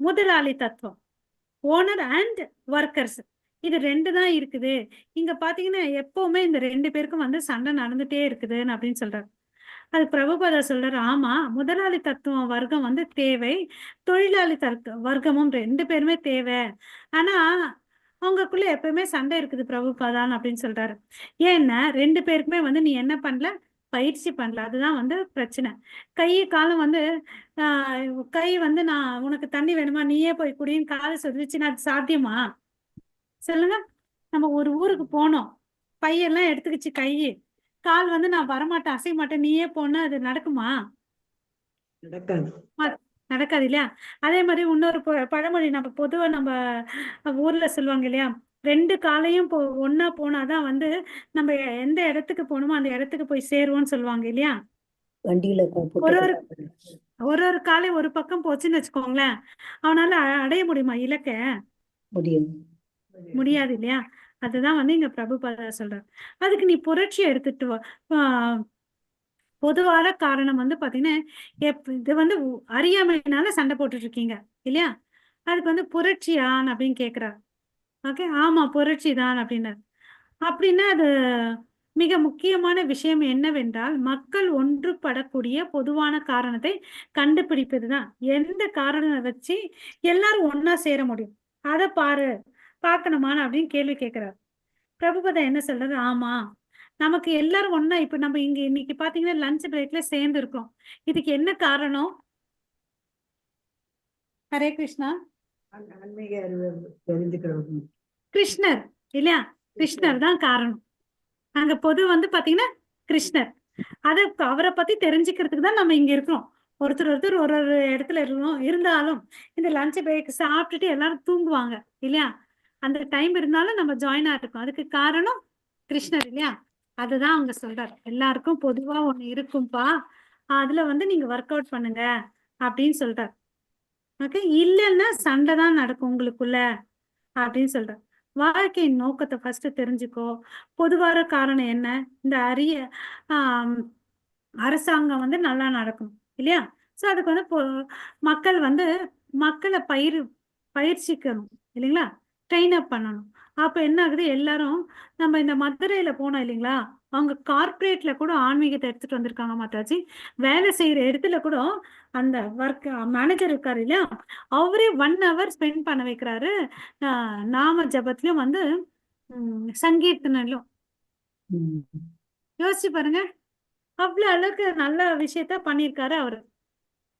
முதலாளி தத்துவம், ஓனர் அண்ட் ஒர்க்கர்ஸ், இது ரெண்டு தான் இருக்குது. இங்க பாத்தீங்கன்னா எப்பவுமே இந்த ரெண்டு பேருக்கும் வந்து சண்டை நடந்துட்டே இருக்குதுன்னு அப்படின்னு சொல்றாரு. அது பிரபுபாதா சொல்றாரு, ஆமா, முதலாளி தத்துவம் வர்க்கம் வந்து தேவை, தொழிலாளி வர்க்கமும் ரெண்டு பேருமே தேவை. ஆனா அவங்களுக்குள்ள எப்பவுமே சண்டை இருக்குது பிரபுபாதான் அப்படின்னு சொல்றாரு. ஏன்னா ரெண்டு பேருக்குமே வந்து நீ என்ன பண்ணல, பயிற்சி பண்ணல, அதுதான் வந்து பிரச்சனை. கை காலம் வந்து கை வந்து நான் உனக்கு தண்ணி வேணுமா நீயே போய் குடின்னு காலை சொல்லிச்சுன்னா அது சாத்தியமா சொல்லுங்க. நம்ம ஒரு ஊருக்கு போனோம், பையெல்லாம் எடுத்துக்கிச்சு கையை, கால் வந்து நான் வரமாட்டேன், அசைய மாட்டேன், நீயே போனா அது நடக்குமா? நடக்காது. நடக்காது இல்லையா? அதே மாதிரி இன்னொரு பழமொழி நம்ம பொதுவா நம்ம ஊர்ல சொல்லுவாங்க இல்லையா, 2 காலையும் ஒண்ணா போனாதான் வந்து நம்ம எந்த இடத்துக்கு போகணுமோ அந்த இடத்துக்கு போய் சேருவோம்னு சொல்லுவாங்க இல்லையா? வண்டியில ஒரு ஒரு ஒரு ஒரு காலை ஒரு பக்கம் போச்சுன்னு வச்சுக்கோங்களேன், அவனால அடைய முடியுமா இலக்க? முடியும். முடியாது இல்லையா? அதுதான் வந்து இங்க பிரபுபாதா சொல்றார். அதுக்கு நீ புரட்சியை எடுத்துட்டு வா. பொதுவான காரணம் வந்து பாத்தீங்கன்னா, இது வந்து அறியாமையினால சண்டை போட்டுட்டு இருக்கீங்க இல்லையா? அதுக்கு வந்து புரட்சியான் அப்படின்னு கேக்குறார். ஓகே, ஆமா புரட்சி தான் அப்படின்னார். அப்படின்னா அது மிக முக்கியமான விஷயம் என்னவென்றால், மக்கள் ஒன்றுபடக்கூடிய பொதுவான காரணத்தை கண்டுபிடிப்பதுதான். எந்த காரணத்தை வச்சு எல்லாரும் ஒன்னா சேர முடியும், அதை பார்க்கணுமான அப்படின்னு கேள்வி கேட்கிறார். பிரபுபதா என்ன சொல்றது, ஆமா நமக்கு எல்லாரும் ஒன்னா இப்ப நம்ம இங்க இன்னைக்கு பாத்தீங்கன்னா லஞ்ச் பிரேக்ல சேர்ந்து இருக்கோம். இதுக்கு என்ன காரணம்? ஹரே கிருஷ்ணா. ஆன்மீக அறிவு தெரிஞ்சுக்கிறது. கிருஷ்ணர் இல்லையா? கிருஷ்ணர் தான் காரணம். அங்க பொது வந்து பாத்தீங்கன்னா கிருஷ்ணர். அது அவரை பத்தி தெரிஞ்சுக்கிறதுக்கு தான் நம்ம இங்க இருக்கோம். ஒருத்தர் ஒரு ஒரு இடத்துல இருக்கணும். இருந்தாலும் இந்த லஞ்ச் பிரேக் சாப்பிட்டுட்டு எல்லாரும் தூங்குவாங்க இல்லையா? அந்த டைம் இருந்தாலும் நம்ம ஜாயினா இருக்கோம். அதுக்கு காரணம் கிருஷ்ணர் இல்லையா? அதுதான் அவங்க சொல்றாரு, எல்லாருக்கும் பொதுவா ஒண்ணு இருக்கும்பா, அதுல வந்து நீங்க ஒர்க் அவுட் பண்ணுங்க அப்படின்னு சொல்றாரு. ஓகே, இல்லைன்னா சண்டை தான் நடக்கும் உங்களுக்குள்ள அப்படின்னு சொல்றாரு. வாழ்க்கையின் நோக்கத்தை ஃபர்ஸ்ட் தெரிஞ்சுக்கோ. பொதுவான காரணம் என்ன? இந்த ஆஹ் அரசாங்கம் வந்து நல்லா நடக்கும் இல்லையா? சோ அதுக்கு வந்து மக்கள் வந்து மக்களை பயிற்சிக்கணும் இல்லைங்களா? ட்ரெயின் அப் பண்ணணும். அப்ப என்ன ஆகுது, எல்லாரும் நம்ம இந்த மதுரையில போனோம் இல்லைங்களா, அவங்க கார்பரேட்ல கூட ஆன்மீகத்தை எடுத்துட்டு வந்திருக்காங்க மாதாஜி. வேலை செய்யற இடத்துல கூட அந்த ஒர்க் மேனேஜர் இருக்காரு இல்லையா, அவரே 1 hour ஸ்பெண்ட் பண்ண வைக்கிறாரு நாம ஜபத்திலும் வந்து சங்கீர்த்தனிலும். யோசிச்சு பாருங்க, அவ்வளவு அளவுக்கு நல்ல விஷயத்த பண்ணியிருக்காரு அவரு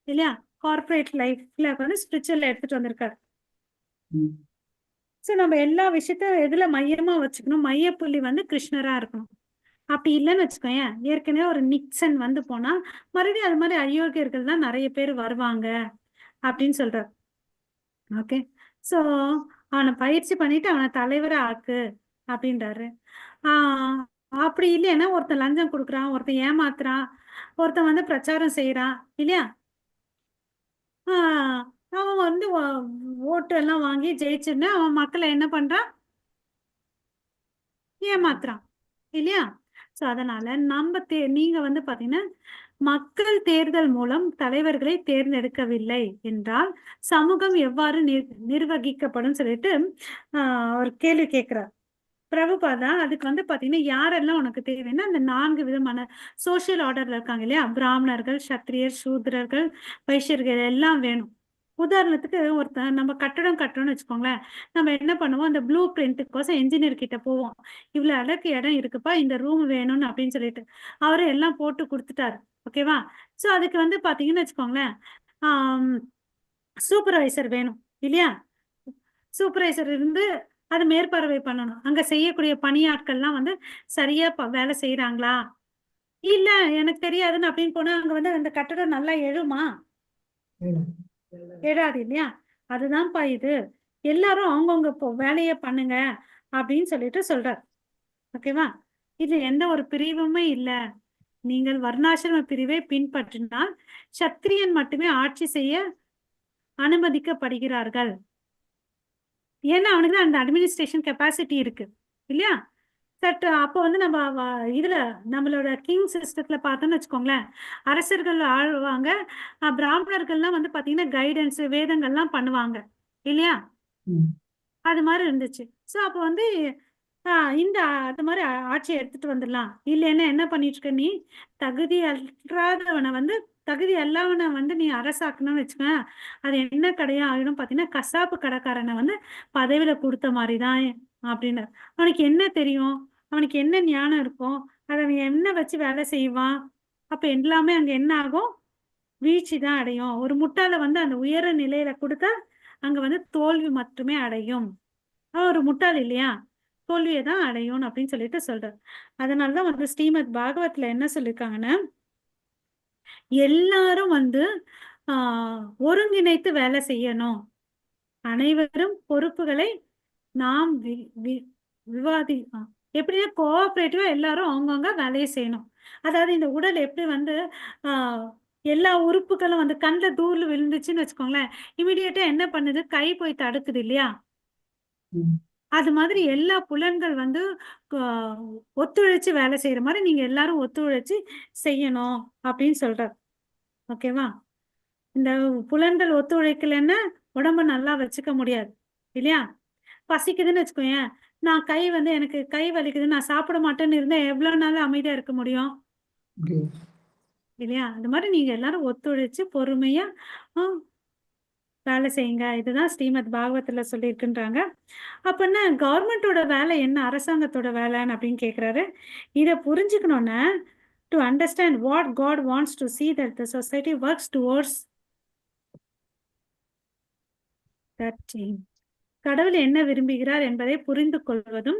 இல்லையா? கார்பரேட் லைஃப்ல வந்து ஸ்பிரிச்சுவல் எடுத்துட்டு வந்திருக்காரு. சோ நம்ம எல்லா விஷயத்தையும் எதுல மையமா வச்சுக்கணும், மையப்புள்ளி வந்து கிருஷ்ணரா இருக்கணும். அப்படி இல்லைன்னு வச்சுக்கோங்க, ஏற்கனவே ஒரு நிக்சன் வந்து போனா மறுபடியும் அது மாதிரி அயோக்கியர்கள் தான் நிறைய பேர் வருவாங்க அப்படின்னு சொல்றாரு. ஓகே, சோ அவனை பயிற்சி பண்ணிட்டு அவனை தலைவரை ஆக்கு அப்படின்றாரு. அப்படி இல்லைன்னா ஒருத்தன் லஞ்சம் கொடுக்குறான், ஒருத்தன் ஏமாத்துறான், ஒருத்தன் வந்து பிரச்சாரம் செய்யறான் இல்லையா, அவன் வந்து ஓட்டு எல்லாம் வாங்கி ஜெயிச்சுன்னு அவன் மக்களை என்ன பண்றான், ஏமாத்துறான் இல்லையா? சோ அதனால நம்ம நீங்க வந்து பாத்தீங்கன்னா மக்கள் தேர்தல் மூலம் தலைவர்களை தேர்ந்தெடுக்கவில்லை என்றால் சமூகம் எவ்வாறு நிர்வகிக்கப்படும் சொல்லிட்டு ஒரு கேள்வி கேட்கிறார் பிரபுபாதா. அதுக்கு வந்து பாத்தீங்கன்னா யாரெல்லாம் உனக்கு தேவைன்னா அந்த 4 விதமான சோசியல் ஆர்டர்ல இருக்காங்க இல்லையா, பிராமணர்கள், சத்திரியர், சூத்திரர்கள், வைசியர்கள் எல்லாம் வேணும். உதாரணத்துக்கு ஒருத்தன் நம்ம கட்டடம் கட்டணும்னு வச்சுக்கோங்களேன், நம்ம என்ன பண்ணுவோம், அந்த ப்ளூ பிரிண்ட்டுக்கோசம் என்ஜினியர் கிட்ட போவோம், இவ்வளவு அளவுக்கு இடம் இருக்குப்பா, இந்த ரூம் வேணும்னு அப்படின்னு சொல்லிட்டு அவரு எல்லாம் போட்டு கொடுத்துட்டாரு. ஓகேவா? சோ அதுக்கு வந்து பாத்தீங்கன்னு வச்சுக்கோங்களேன், சூப்பர்வைசர் வேணும் இல்லையா? சூப்பர்வைசர் இருந்து அது மேற்பார்வை பண்ணணும். அங்க செய்யக்கூடிய பணியாட்கள்லாம் வந்து சரியா வேலை செய்யறாங்களா, இல்ல எனக்கு தெரியாதுன்னு அப்படின்னு போனா அங்க வந்து அந்த கட்டடம் நல்லா எழுமா? எழாது இல்லையா? அதுதான்ப்பா இது, எல்லாரும் அவங்கவுங்க வேலையை பண்ணுங்க அப்படின்னு சொல்லிட்டு சொல்றார். ஓகேவா? இது எந்த ஒரு பிரிவுமே இல்ல. நீங்கள் வர்ணாசிரம பிரிவை பின்பற்றினால் சத்திரியன் மட்டுமே ஆட்சி செய்ய அனுமதிக்கப்படுகிறார்கள். ஏன்னா அவனுக்கு அந்த அட்மினிஸ்ட்ரேஷன் கெப்பாசிட்டி இருக்கு இல்லையா? சட் அப்போ வந்து நம்ம இதுல நம்மளோட கிங் சிஸ்டத்துல பார்த்தோம்னு வச்சுக்கோங்களேன், அரசர்கள் ஆழ்வாங்க, பிராமணர்கள்லாம் வந்து பாத்தீங்கன்னா கைடன்ஸ் வேதங்கள்லாம் பண்ணுவாங்க இல்லையா? அது மாதிரி இருந்துச்சு. சோ அப்போ வந்து இந்த அது மாதிரி ஆட்சியை எடுத்துட்டு வந்துடலாம். இல்லைன்னா என்ன பண்ணிட்டு இருக்க நீ, தகுதி அல்லாதவனை வந்து தகுதி அல்லாதவனை வந்து நீ அரசாக்கணும்னு வச்சுக்க, அது என்ன கடையா ஆகிடும் பாத்தீங்கன்னா கசாப்பு கடைக்காரனை வந்து பதவியில கொடுத்த மாதிரிதான் அப்படின்னு. அவனுக்கு என்ன தெரியும், அவனுக்கு என்ன ஞானம் இருக்கும், அதை அவன் என்ன வச்சு வேலை செய்வான்? அப்ப எல்லாமே அங்க என்ன ஆகும், வீழ்ச்சி தான் அடையும். ஒரு முட்டாளை வந்து அந்த உயர நிலையில கொடுத்தா அங்க வந்து தோல்வி மட்டுமே அடையும். அவன் ஒரு முட்டாள் இல்லையா? தோல்வியை தான் அடையும் அப்படின்னு சொல்லிட்டு சொல்றாரு. அதனாலதான் வந்து ஸ்ரீமத் பாகவத்ல என்ன சொல்லியிருக்காங்கன்னா, எல்லாரும் வந்து ஒருங்கிணைத்து வேலை செய்யணும். அனைவரும் பொறுப்புகளை நாம் விவாதி எப்படின்னா கோஆபரேட்டிவா எல்லாரும் அவங்கவுங்க வேலையை செய்யணும். அதாவது இந்த உடல் எப்படி வந்து எல்லா உறுப்புகளும் வந்து கண்ணில் தூள் விழுந்துச்சுன்னு வச்சுக்கோங்களேன், இமிடியேட்டா என்ன பண்ணுது, கை போய் தடுக்குது இல்லையா? அது மாதிரி எல்லா புலன்கள் வந்து ஒத்துழைச்சு வேலை செய்யற மாதிரி நீங்க எல்லாரும் ஒத்துழைச்சு செய்யணும் அப்படின்னு சொல்றாரு. ஓகேவா? இந்த புலன்கள் ஒத்துழைக்கலன்னா உடம்ப நல்லா வச்சுக்க முடியாது இல்லையா? பசிக்குதுன்னு வச்சுக்கோயேன், நான் எனக்கு கை வலிக்குது, நான் சாப்பிட மாட்டேன்னு இருந்தா எவ்வளவு நாள் அமைதியா இருக்க முடியும் இல்லையா? அது மாதிரி நீங்க எல்லாரும் ஒத்துழைச்சு பொறுமையா வேலை செய்யுங்க. இதுதான் ஸ்ரீமத் பாகவத்துல சொல்லியிருக்குன்றாங்க. அப்படின்னா கவர்மெண்டோட வேலை என்ன, அரசாங்கத்தோட வேலைன்னு அப்படின்னு கேட்குறாரு. இதை புரிஞ்சுக்கணும்னா, to understand what God wants to see that the society works towards that aim. கடவுள் என்ன விரும்புகிறார் என்பதை புரிந்து கொள்வதும்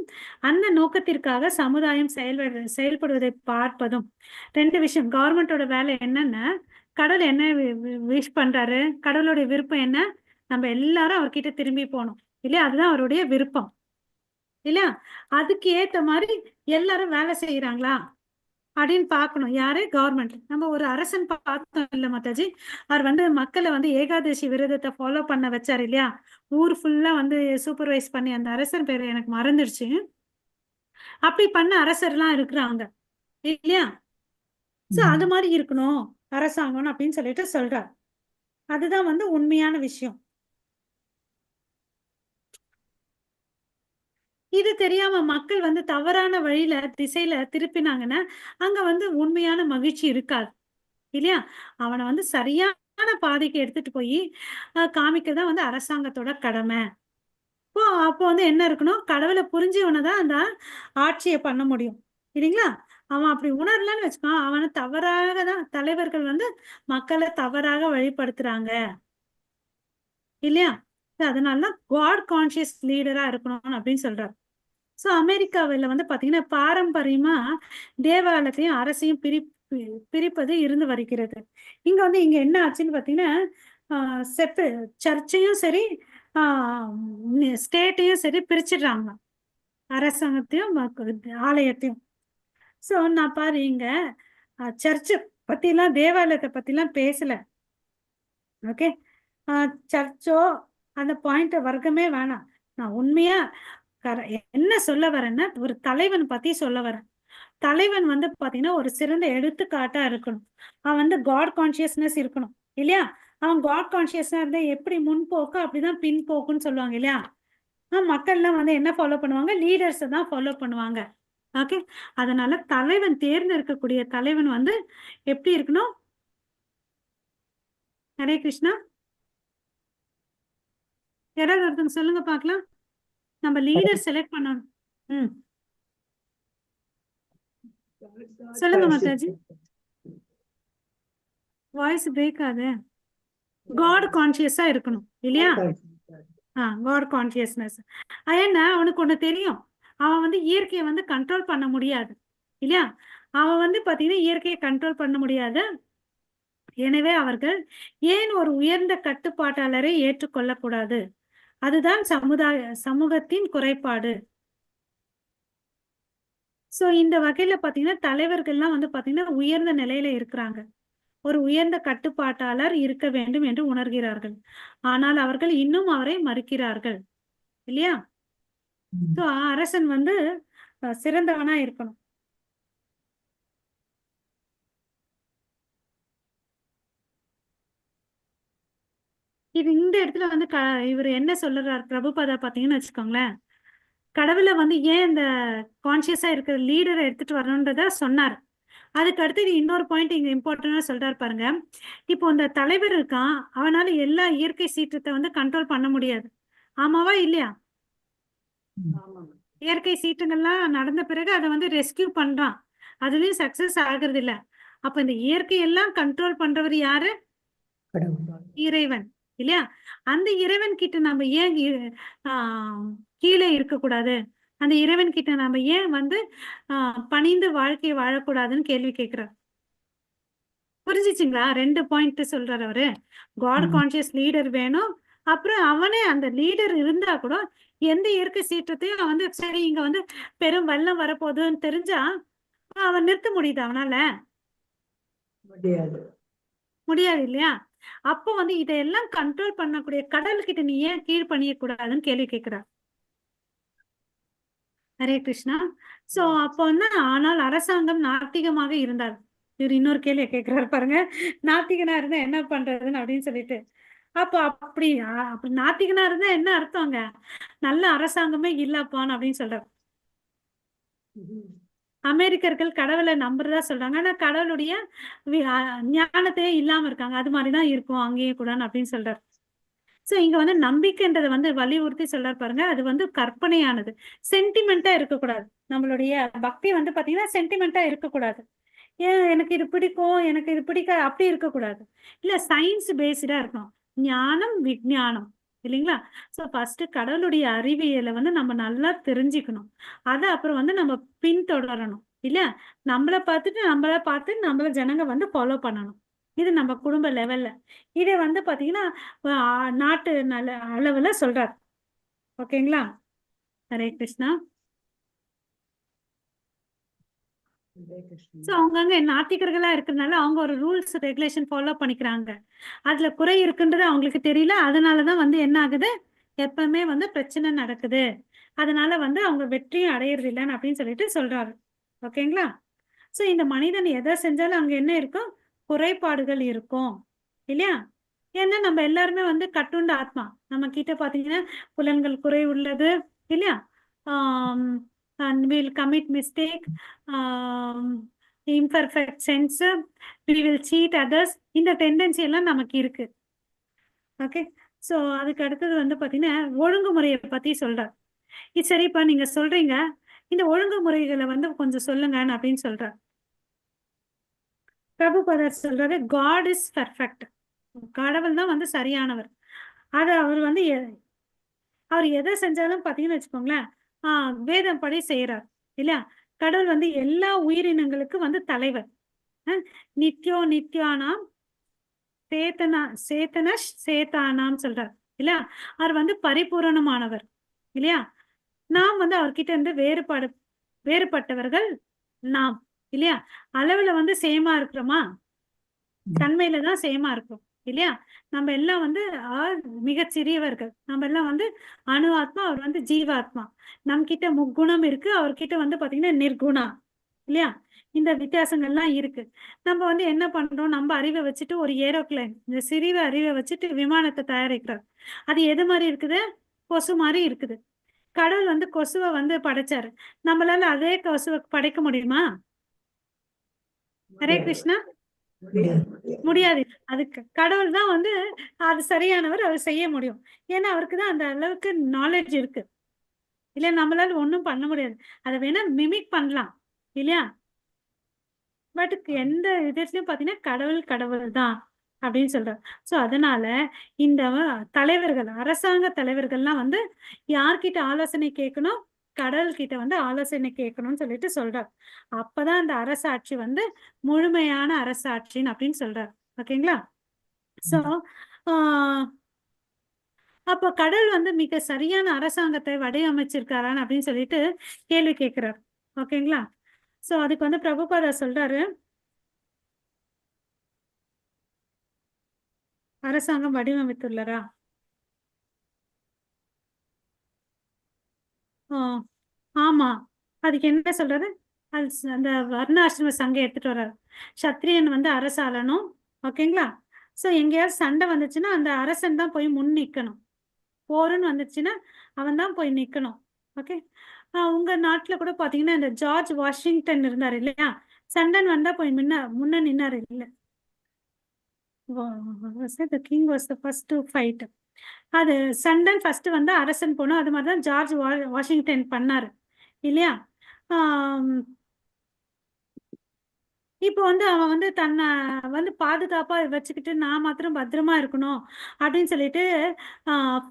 அந்த நோக்கத்திற்காக சமுதாயம் செயல்படுவதை பார்ப்பதும். 2 விஷயம். கவர்மெண்டோட வேலை என்னன்னா, கடவுள் என்ன விஷ் பண்றாரு, கடவுளுடைய விருப்பம் என்ன, நம்ம எல்லாரும் அவர்கிட்ட திரும்பி போகணும் இல்லையா? அதுதான் அவருடைய விருப்பம் இல்லையா? அதுக்கு ஏத்த மாதிரி எல்லாரும் வேலை செய்யறாங்களா அப்படின்னு பார்க்கணும். யாரு? கவர்மெண்ட். நம்ம ஒரு அரசன் பார்த்தோம் இல்ல மாதாஜி, அவர் வந்து மக்களை வந்து ஏகாதசி விரதத்தை ஃபாலோ பண்ண வச்சாரு இல்லையா? ஊர் ஃபுல்லா வந்து சூப்பர்வைஸ் பண்ணி, அந்த அரசன் பேரு எனக்கு மறந்துடுச்சு. அப்படி பண்ண அரசர்லாம் இருக்கிறாங்க இல்லையா? சோ அது மாதிரி இருக்கணும் அரசாங்கம் அப்படின்னு சொல்லிட்டு சொல்றார். அதுதான் வந்து உண்மையான விஷயம். இது தெரியாம மக்கள் வந்து தவறான வழியில திசையில திருப்பினாங்கன்னா அங்க வந்து உண்மையான மகிழ்ச்சி இருக்காது இல்லையா? அவனை வந்து சரியான பாதைக்கு எடுத்துட்டு போய் காமிக்கதான் வந்து அரசாங்கத்தோட கடமை. அப்போ வந்து என்ன இருக்கணும், கடவுளை புரிஞ்சவனதான் அந்த ஆட்சியை பண்ண முடியும் இல்லைங்களா? அவன் அப்படி உணரலன்னு வச்சுக்கோ, அவனை தவறாக தான் தலைவர்கள் வந்து மக்களை தவறாக வழிபடுத்துறாங்க இல்லையா? அதனாலதான் காட் கான்சியஸ் லீடரா இருக்கணும் அப்படின்னு சொல்றாரு. சோ அமெரிக்காவில் வந்து பாத்தீங்கன்னா பாரம்பரியமா தேவாலயத்தையும் அரசையும் பிரிப்பது இருந்து வருகிறது. இங்க என்ன ஆச்சுன்னு பாத்தீங்கன்னா, சர்ச்சையும் சரி ஸ்டேட்டையும் சரி பிரிச்சிடுறாங்க, அரசாங்கத்தையும் ஆலயத்தையும். சோ நான் பாரு இங்க சர்ச்சு பத்திலாம் தேவாலயத்தை பத்திலாம் பேசல. ஓகே, சர்ச்சோ அந்த பாயிண்ட் வர்க்கமே வேணாம். நான் உண்மையா என்ன சொல்ல வரேன்னா, ஒரு தலைவன் பத்தி சொல்ல வரேன். தலைவன் வந்து பாத்தீங்கன்னா ஒரு சிறந்த எடுத்துக்காட்டா இருக்கணும். அவன் வந்து காட் கான்சியஸ்னஸ் இருக்கணும் இல்லையா? அவன் காட் கான்சியஸா இருந்தா எப்படி முன்போக்கு அப்படிதான் பின்போக்குன்னு சொல்லுவாங்க இல்லையா? மக்கள்லாம் வந்து என்ன ஃபாலோ பண்ணுவாங்க, லீடர்ஸ் தான் ஃபாலோ பண்ணுவாங்க. ஓகே, அதனால தலைவன் தேர்ந்தெடுக்கக்கூடிய தலைவன் வந்து எப்படி இருக்கணும்? ஹரே கிருஷ்ணா. யாராவது ஒருத்தவங்க சொல்லுங்க பாக்கலாம். நம்ம லீடர் செலக்ட் பண்ணணும். சொல்லுங்க மாதாஜி, வாய்ஸ் பிரேக் ஆகுது. காட் கான்சியஸா இருக்கணும் இல்லையா? God consciousness. ஏன்னா அவனுக்கு ஒண்ணு தெரியும், அவன் வந்து இயற்கையை வந்து கண்ட்ரோல் பண்ண முடியாது இல்லையா? அவன் வந்து பாத்தீங்கன்னா இயற்கையை கண்ட்ரோல் பண்ண முடியாது. எனவே அவர்கள் ஏன் ஒரு உயர்ந்த கட்டுப்பாட்டாளரை ஏற்றுக்கொள்ளக்கூடாது? அதுதான் சமூகத்தின் குறைபாடு. சோ இந்த வகையில பாத்தீங்கன்னா தலைவர்கள்லாம் வந்து பாத்தீங்கன்னா உயர்ந்த நிலையில இருக்கிறாங்க. ஒரு உயர்ந்த கட்டுப்பாட்டாளர் இருக்க வேண்டும் என்று உணர்கிறார்கள். ஆனால் அவர்கள் இன்னும் அவரை மறுக்கிறார்கள் இல்லையா? சோ அரசன் வந்து சிறந்தவனா இருக்கணும். இது இந்த இடத்துல வந்து இவர் என்ன சொல்றாரு பிரபுபாதா பாத்தீங்கன்னு வச்சுக்கோங்களேன், கடவுளை வந்து ஏன் இந்த கான்சியஸா இருக்கிற லீடரை எடுத்துட்டு வரணுன்றத சொன்னார். அதுக்கு அடுத்து இன்னொரு பாயிண்ட் இங்க இம்பார்ட்டன்டா சொல்றாரு பாருங்க. இப்போ இந்த தலைவர் இருக்கான், அவனால எல்லா இயற்கை சீற்றத்தை வந்து கண்ட்ரோல் பண்ண முடியாது. ஆமாவா இல்லையா? இயற்கை சீற்றங்கள்லாம் நடந்த பிறகு அதை வந்து ரெஸ்கியூ பண்றான், அதுலயும் சக்சஸ் ஆகுறது இல்ல. அப்ப இந்த இயற்கையெல்லாம் கண்ட்ரோல் பண்றவர் யாரு? இறைவன் இல்லையா? அந்த இறைவன் கிட்ட நம்ம ஏன் கீழே இருக்கக்கூடாது? அந்த இறைவன் கிட்ட நம்ம ஏன் வந்து பணிந்து வாழ்க்கையை வாழக்கூடாதுன்னு கேள்வி கேட்கிறார். புரிஞ்சிச்சுங்களா? 2 பாயிண்ட் சொல்றாரு அவரு. காட் கான்சியஸ் லீடர் வேணும். அப்புறம் அவனே அந்த லீடர் இருந்தா கூட எந்த இயற்கை சீற்றத்தையும் வந்து சரி இங்க வந்து பெரும் வெள்ளம் வரப்போகுதுன்னு தெரிஞ்சா அவன் நிறுத்த முடியுது அவனால? முடியாது. முடியாது இல்லையா? அப்போ வந்து இதையெல்லாம் கண்ட்ரோல் பண்ணக்கூடிய கடவுள்கிட்ட நீ ஏன் கீழ் பணிய கூடாதுன்னு கேள்வி கேட்கிறார். ஹரே கிருஷ்ணா. சோ அப்போ வந்து ஆனால் அரசாங்கம் நாத்திகமாக இருந்தார். இவர் இன்னொரு கேள்வியை கேட்கிறாரு பாருங்க, நாத்திகனா இருந்தா என்ன பண்றதுன்னு அப்படின்னு சொல்லிட்டு. அப்போ அப்படி நாத்திகனா இருந்தா என்ன அர்த்தங்க? நல்ல அரசாங்கமே இல்லப்பான்னு அப்படின்னு சொல்றாரு. அமெரிக்கர்கள் கடவுளை நம்புறதா சொல்றாங்க, ஆனா கடவுளுடைய ஞானத்தையே இல்லாம இருக்காங்க. அது மாதிரிதான் இருக்கும் அங்கேயே கூட அப்படின்னு சொல்றாரு. சோ இங்க வந்து நம்பிக்கைன்றதை வந்து வலியுறுத்தி சொல்றாரு பாருங்க, அது வந்து கற்பனையானது, சென்டிமெண்டா இருக்கக்கூடாது. நம்மளுடைய பக்தி வந்து பாத்தீங்கன்னா சென்டிமெண்டா இருக்கக்கூடாது. ஏன் எனக்கு இது பிடிக்கும், எனக்கு இது பிடிக்காது அப்படி இருக்கக்கூடாது. இல்ல சயின்ஸ் பேஸ்டா இருக்கணும். ஞானம் விஞ்ஞானம் இல்லைங்களா? சோ ஃபர்ஸ்ட் கடவுளுடைய அறிவியலை வந்து நம்ம நல்லா தெரிஞ்சுக்கணும். அதை அப்புறம் வந்து நம்ம பின்தொடரணும் இல்லையா? நம்மள பார்த்து நம்மள ஜனங்க வந்து ஃபாலோ பண்ணணும். இது நம்ம குடும்ப லெவல்ல. இதை வந்து பாத்தீங்கன்னா நாட்டு நல்ல அளவுல சொல்றாரு. ஓகேங்களா? ஹரே கிருஷ்ணா. சோ அவங்கங்க நாத்திகர்களா இருக்கிறதுனால அவங்க ஒரு ரூல்ஸ் ரெகுலேஷன் ஃபாலோ பண்ணிக்கிறாங்க. அதுல குறை இருக்குன்றது அவங்களுக்கு தெரியல. அதனாலதான் வந்து என்ன ஆகுது, எப்பவுமே வந்து பிரச்சனை நடக்குது. அதனால வந்து அவங்க வெற்றியும் அடையிறது இல்லைன்னு அப்படின்னு சொல்லிட்டு சொல்றாரு. ஓகேங்களா? சோ இந்த மனிதன் எதை செஞ்சாலும் அங்க என்ன இருக்கும், குறைபாடுகள் இருக்கும் இல்லையா? ஏன்னா நம்ம எல்லாருமே வந்து கட்டுண்ட ஆத்மா. நம்ம கிட்ட பாத்தீங்கன்னா புலன்கள் குறை உள்ளது இல்லையா? and we'll commit mistake, imperfect sense, we will cheat others. இந்த டெண்டன்சி எல்லாம் நமக்கு இருக்கு. ஓகே. சோ அதுக்கு அடுத்தது வந்து பாத்தீங்கன்னா ஒழுங்குமுறையை பத்தி சொல்றார். இது சரிப்பா நீங்க சொல்றீங்க, இந்த ஒழுங்குமுறைகளை வந்து கொஞ்சம் சொல்லுங்க அப்படின்னு சொல்றார். பிரபுபாதர் சொல்றாரு, காட் இஸ் பெர்ஃபெக்ட். கடவுள் தான் வந்து சரியானவர். அது அவர் வந்து அவர் எதை செஞ்சாலும் பாத்தீங்கன்னு வச்சுக்கோங்களேன், வேதம் படி செய்யறார் இல்லையா? கடவுள் வந்து எல்லா உயிரினங்களுக்கும் வந்து தலைவர். நித்யோ நித்யானாம் சேத்தானாம் சொல்றார் இல்லையா? அவர் வந்து பரிபூரணமானவர் இல்லையா? நாம் வந்து அவர்கிட்ட இருந்து வேறுபட்டவர்கள் நாம் இல்லையா? அளவுல வந்து சேமா இருக்கிறோமா? தன்மையில தான் சேமா இருக்கும் இல்லையா? நம்ம எல்லாம் வந்து மிகச் சிறியவர்கள். நம்ம எல்லாம் வந்து அணு ஆத்மா, அவர் வந்து ஜீவாத்மா. நம் கிட்ட முக்குணம் இருக்கு, அவர்கிட்ட வந்து பாத்தீங்கன்னா நிர்குணா இல்லையா? இந்த வித்தியாசங்கள்லாம் இருக்கு. நம்ம வந்து என்ன பண்றோம், நம்ம அறிவை வச்சுட்டு ஒரு ஏரோப்ளேன், இந்த சிறிய அறிவை வச்சுட்டு விமானத்தை தயாரிக்கிறார். அது எது மாதிரி இருக்குது, கொசு மாதிரி இருக்குது. கடவுள் வந்து கொசுவை வந்து படைச்சாரு. நம்மளால அதே கொசுவை படைக்க முடியுமா? ஹரே கிருஷ்ணா. முடியாது. அதுக்கு கடவுள் தான் வந்து அது சரியானவர், அவர் செய்ய முடியும். ஏன்னா அவருக்கு தான் அந்த அளவுக்கு நாலேஜ் இருக்கு இல்ல. நம்மளால ஒண்ணும் பண்ண முடியாது. அதை வேணா மிமிக் பண்ணலாம் இல்லையா? பட் எந்த விதத்திலயும் பாத்தீங்கன்னா கடவுள் தான் அப்படின்னு சொல்றாரு. சோ அதனால இந்த தலைவர்கள், அரசாங்க தலைவர்கள்லாம் வந்து யார்கிட்ட ஆலோசனை கேட்கணும், கடவுள் கிட்ட வந்து ஆலோசனை கேட்கணும்னு சொல்லிட்டு சொல்றார். அப்பதான் அந்த அரசாட்சி வந்து முழுமையான அரசாட்சின்னு அப்படின்னு சொல்றார். ஓகேங்களா? சோ அப்ப கடவுள் வந்து மிக சரியான அரசாங்கத்தை வடிவமைச்சிருக்காரான்னு அப்படின்னு சொல்லிட்டு கேள்வி கேட்கிறார். ஓகேங்களா? சோ அதுக்கு வந்து பிரபுபாதா சொல்றாரு, அரசாங்கம் வடிவமைத்துள்ளரா? ஆமா. அதுக்கு என்ன சொல்றது, அது அந்த வர்ணாசிரம சங்கம் எடுத்துட்டு வர்றாரு. சத்திரியன் வந்து அரசாளனும். ஓகேங்களா? சோ எங்கேயாவது சண்டை வந்துச்சுன்னா அந்த அரசன் தான் போய் முன் நிக்கணும். போருன்னு வந்துச்சுன்னா அவன் தான் போய் நிக்கணும். ஓகே. உங்க நாட்டுல கூட பாத்தீங்கன்னா இந்த ஜார்ஜ் வாஷிங்டன் இருந்தாரு இல்லையா? சண்டன் வந்தா போய் முன்ன நின்னாரு இல்ல. the king was the first to fight. அது சண்டன் ஃபர்ஸ்ட் வந்து அரசன் போனோம். அது மாதிரிதான் ஜார்ஜ் வாஷிங்டன் பண்ணாரு இல்லையா? இப்போ வந்து அவன் வந்து தன்னை வந்து பாதுகாப்பா வச்சுக்கிட்டு நான் மாத்திரம் பத்திரமா இருக்கணும் அப்படின்னு சொல்லிட்டு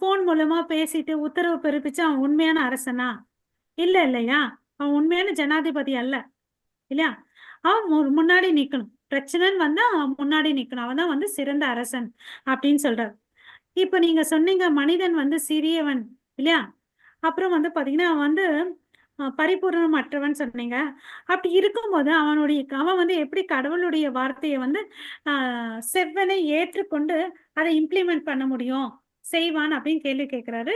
போன் மூலமா பேசிட்டு உத்தரவு பிறப்பிச்சு அவன் உண்மையான அரசனா? இல்ல இல்லையா, அவன் உண்மையான ஜனாதிபதி அல்ல இல்லையா. அவன் முன்னாடி நிக்கணும், பிரச்சனைன்னு வந்தா அவன் முன்னாடி நிக்கணும், அவன் தான் வந்து சிறந்த அரசன் அப்படின்னு சொல்றாரு. இப்ப நீங்க சொன்னீங்க மனிதன் வந்து சிறியவன் இல்லையா, அப்புறம் வந்து பாத்தீங்கன்னா அவன் வந்து பரிபூரணமற்றவன் சொன்னீங்க. அப்படி இருக்கும்போது அவன் வந்து எப்படி கடவுளுடைய வார்த்தையை வந்து செவ்வனை ஏற்றுக்கொண்டு அதை இம்ப்ளிமெண்ட் பண்ண முடியும், செய்வான் அப்படின்னு கேள்வி கேட்கிறாரு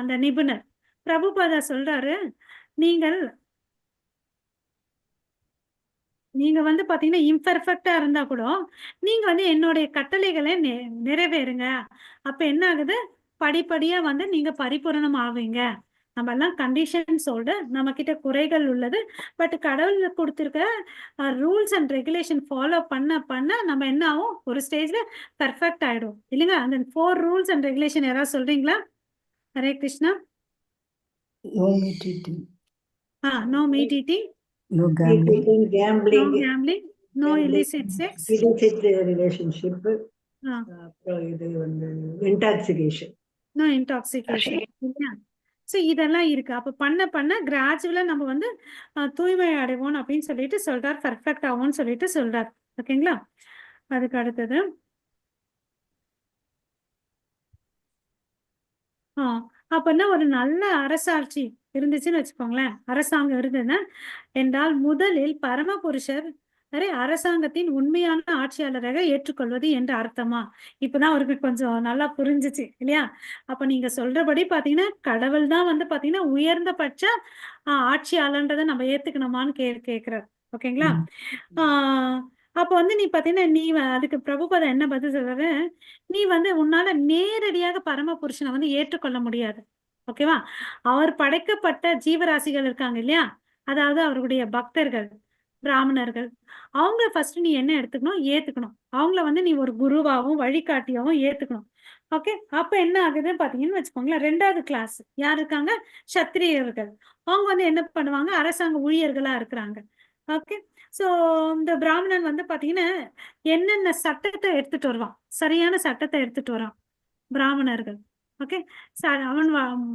அந்த நிபுணர். பிரபுபாதா சொல்றாரு, நீங்கள் நீங்க வந்து பாத்தீங்கன்னா இம்பெர்ஃபெக்டா இருந்தா கூட நீங்க வந்து என்னுடைய கட்டளைகளை நிறைவேறுங்க. அப்ப என்ன ஆகுது, படிப்படியா வந்து நீங்க பரிபூரணம் ஆவீங்க. நம்ம எல்லாம் கண்டிஷன்ஸோட நம்ம கிட்ட குறைகள் உள்ளது, பட் கடவுள் கொடுத்திருக்க ரூல்ஸ் அண்ட் ரெகுலேஷன் ஃபாலோ பண்ண பண்ண நம்ம என்ன ஆகும், ஒரு ஸ்டேஜ்ல பெர்ஃபெக்ட் ஆயிடும் இல்லைங்க. அந்த 4 ரூல்ஸ் அண்ட் ரெகுலேஷன் யாராவது சொல்றீங்களா? Hare Krishna. No meat eating, no meat eating, no gambling, no gambling, gambling, no illicit sex, illicit relationship, அப்புறம் இது வந்து இன்டாக்சிகேஷன். நோ இன்டாக்சிகேஷன் இல்லையா. ஸோ இதெல்லாம் இருக்கு. அப்ப பண்ண பண்ண கிராஜுவலா நம்ம வந்து தூய்மை அடைவோம் அப்படின்னு சொல்லிட்டு சொல்றார், பர்ஃபெக்ட் ஆகும்னு சொல்லிட்டு சொல்றார். ஓகேங்களா. அதுக்கு அடுத்தது அப்பன்னா ஒரு நல்ல அரசாட்சி இருந்துச்சுன்னு வச்சுக்கோங்களேன், அரசாங்கம் இருந்ததுன்னா என்றால் முதலில் பரமபுருஷர் அரசாங்கத்தின் உண்மையான ஆட்சியாளராக ஏற்றுக்கொள்வது என்று அர்த்தமா. இப்பதான் அவருக்கு கொஞ்சம் நல்லா புரிஞ்சுச்சு இல்லையா. அப்ப நீங்க சொல்றபடி பாத்தீங்கன்னா கடவுள் தான் வந்து பாத்தீங்கன்னா உயர்ந்தபட்ச ஆட்சியாளன்றதை நம்ம ஏத்துக்கணுமான்னு கேக்குறாரு. ஓகேங்களா. அப்ப வந்து நீ பாத்தீங்கன்னா அதுக்கு பிரபுபாதா என்ன பதில் சொல்றாரு, நீ வந்து உன்னால நேரடியாக பரமபுருஷனை வந்து ஏற்றுக்கொள்ள முடியாது. ஓகேவா. அவர் படைக்கப்பட்ட ஜீவராசிகள் இருக்காங்க இல்லையா, அதாவது அவருடைய பக்தர்கள் பிராமணர்கள், அவங்க ஃபர்ஸ்ட் நீ என்ன ஏத்துக்கணும். அவங்கள வந்து நீ ஒரு குருவாகவும் வழிகாட்டியாவும் ஏத்துக்கணும். ஓகே. அப்ப என்ன ஆகுதுன்னு பாத்தீங்கன்னு வச்சுக்கோங்களேன், 2வது கிளாஸ் யார் இருக்காங்க, சத்திரியர்கள். அவங்க வந்து என்ன பண்ணுவாங்க, அரசாங்க ஊழியர்களா இருக்கிறாங்க. ஓகே. சோ இந்த பிராமணன் வந்து பாத்தீங்கன்னா என்னென்ன சட்டத்தை எடுத்துட்டு வருவான், சரியான சட்டத்தை எடுத்துட்டு வரான் பிராமணர்கள். ஓகே.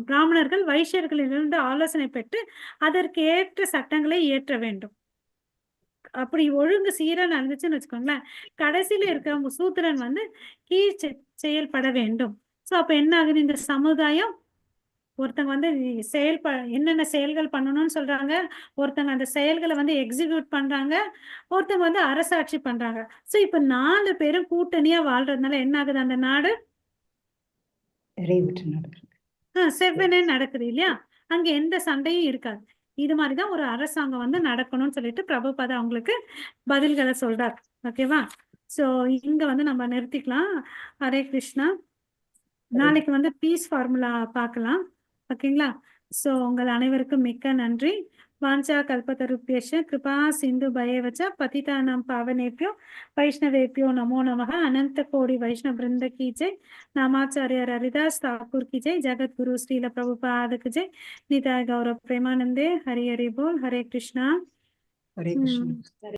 பிராமணர்கள் வைசியர்களிலிருந்து ஆலோசனை பெற்று அதற்கு ஏற்ற சட்டங்களை இயற்ற வேண்டும். அப்படி ஒழுங்கு சீரா நடந்துச்சுன்னு வச்சுக்கோங்களேன், கடைசியில இருக்க சூத்திரன் வந்து கீழ் செயல்பட வேண்டும். சோ அப்ப என்ன ஆகுது, இந்த சமுதாயம் ஒருத்தங்க வந்து என்னென்ன செயல்கள் பண்ணணும்னு சொல்றாங்க, ஒருத்தங்க அந்த செயல்களை வந்து எக்ஸிக்யூட் பண்றாங்க, ஒருத்தங்க வந்து அரசாட்சி பண்றாங்க. சோ இப்ப 4 பேரும் கூட்டணியா வாழ்றதுனால என்ன ஆகுது, அந்த நாடு செவ்வனே நடக்குது இல்லையா. அங்க எந்த சண்டையும் இருக்காது. இது மாதிரிதான் ஒரு அரசாங்கம் வந்து நடக்கணும்னு சொல்லிட்டு பிரபுபாதா அவங்களுக்கு பதில்களை சொல்றார். ஓகேவா. சோ இங்க வந்து நம்ம நிறுத்திக்கலாம். ஹரே கிருஷ்ணா. நாளைக்கு வந்து பீஸ் ஃபார்முலா பார்க்கலாம். ஓகேங்களா. சோ உங்கள் அனைவருக்கும் மிக்க நன்றி. வாஞ்சா கல்பதருப்யேஷ கிருபா சிந்து பயவச்ச பதிதானாம் பாவனேபியோ வைஷ்ணவேபியோ நமோ நமः. अनंत कोटि वैष्णव वृंद की जय. नामाचार्य हरिदास ठाकुर की जय. जगत गुरु श्रील प्रभुपाद की जय. निताय गौरव प्रेमानंदे. हरि हरि बोल. हरे कृष्णा. Hare Krishna.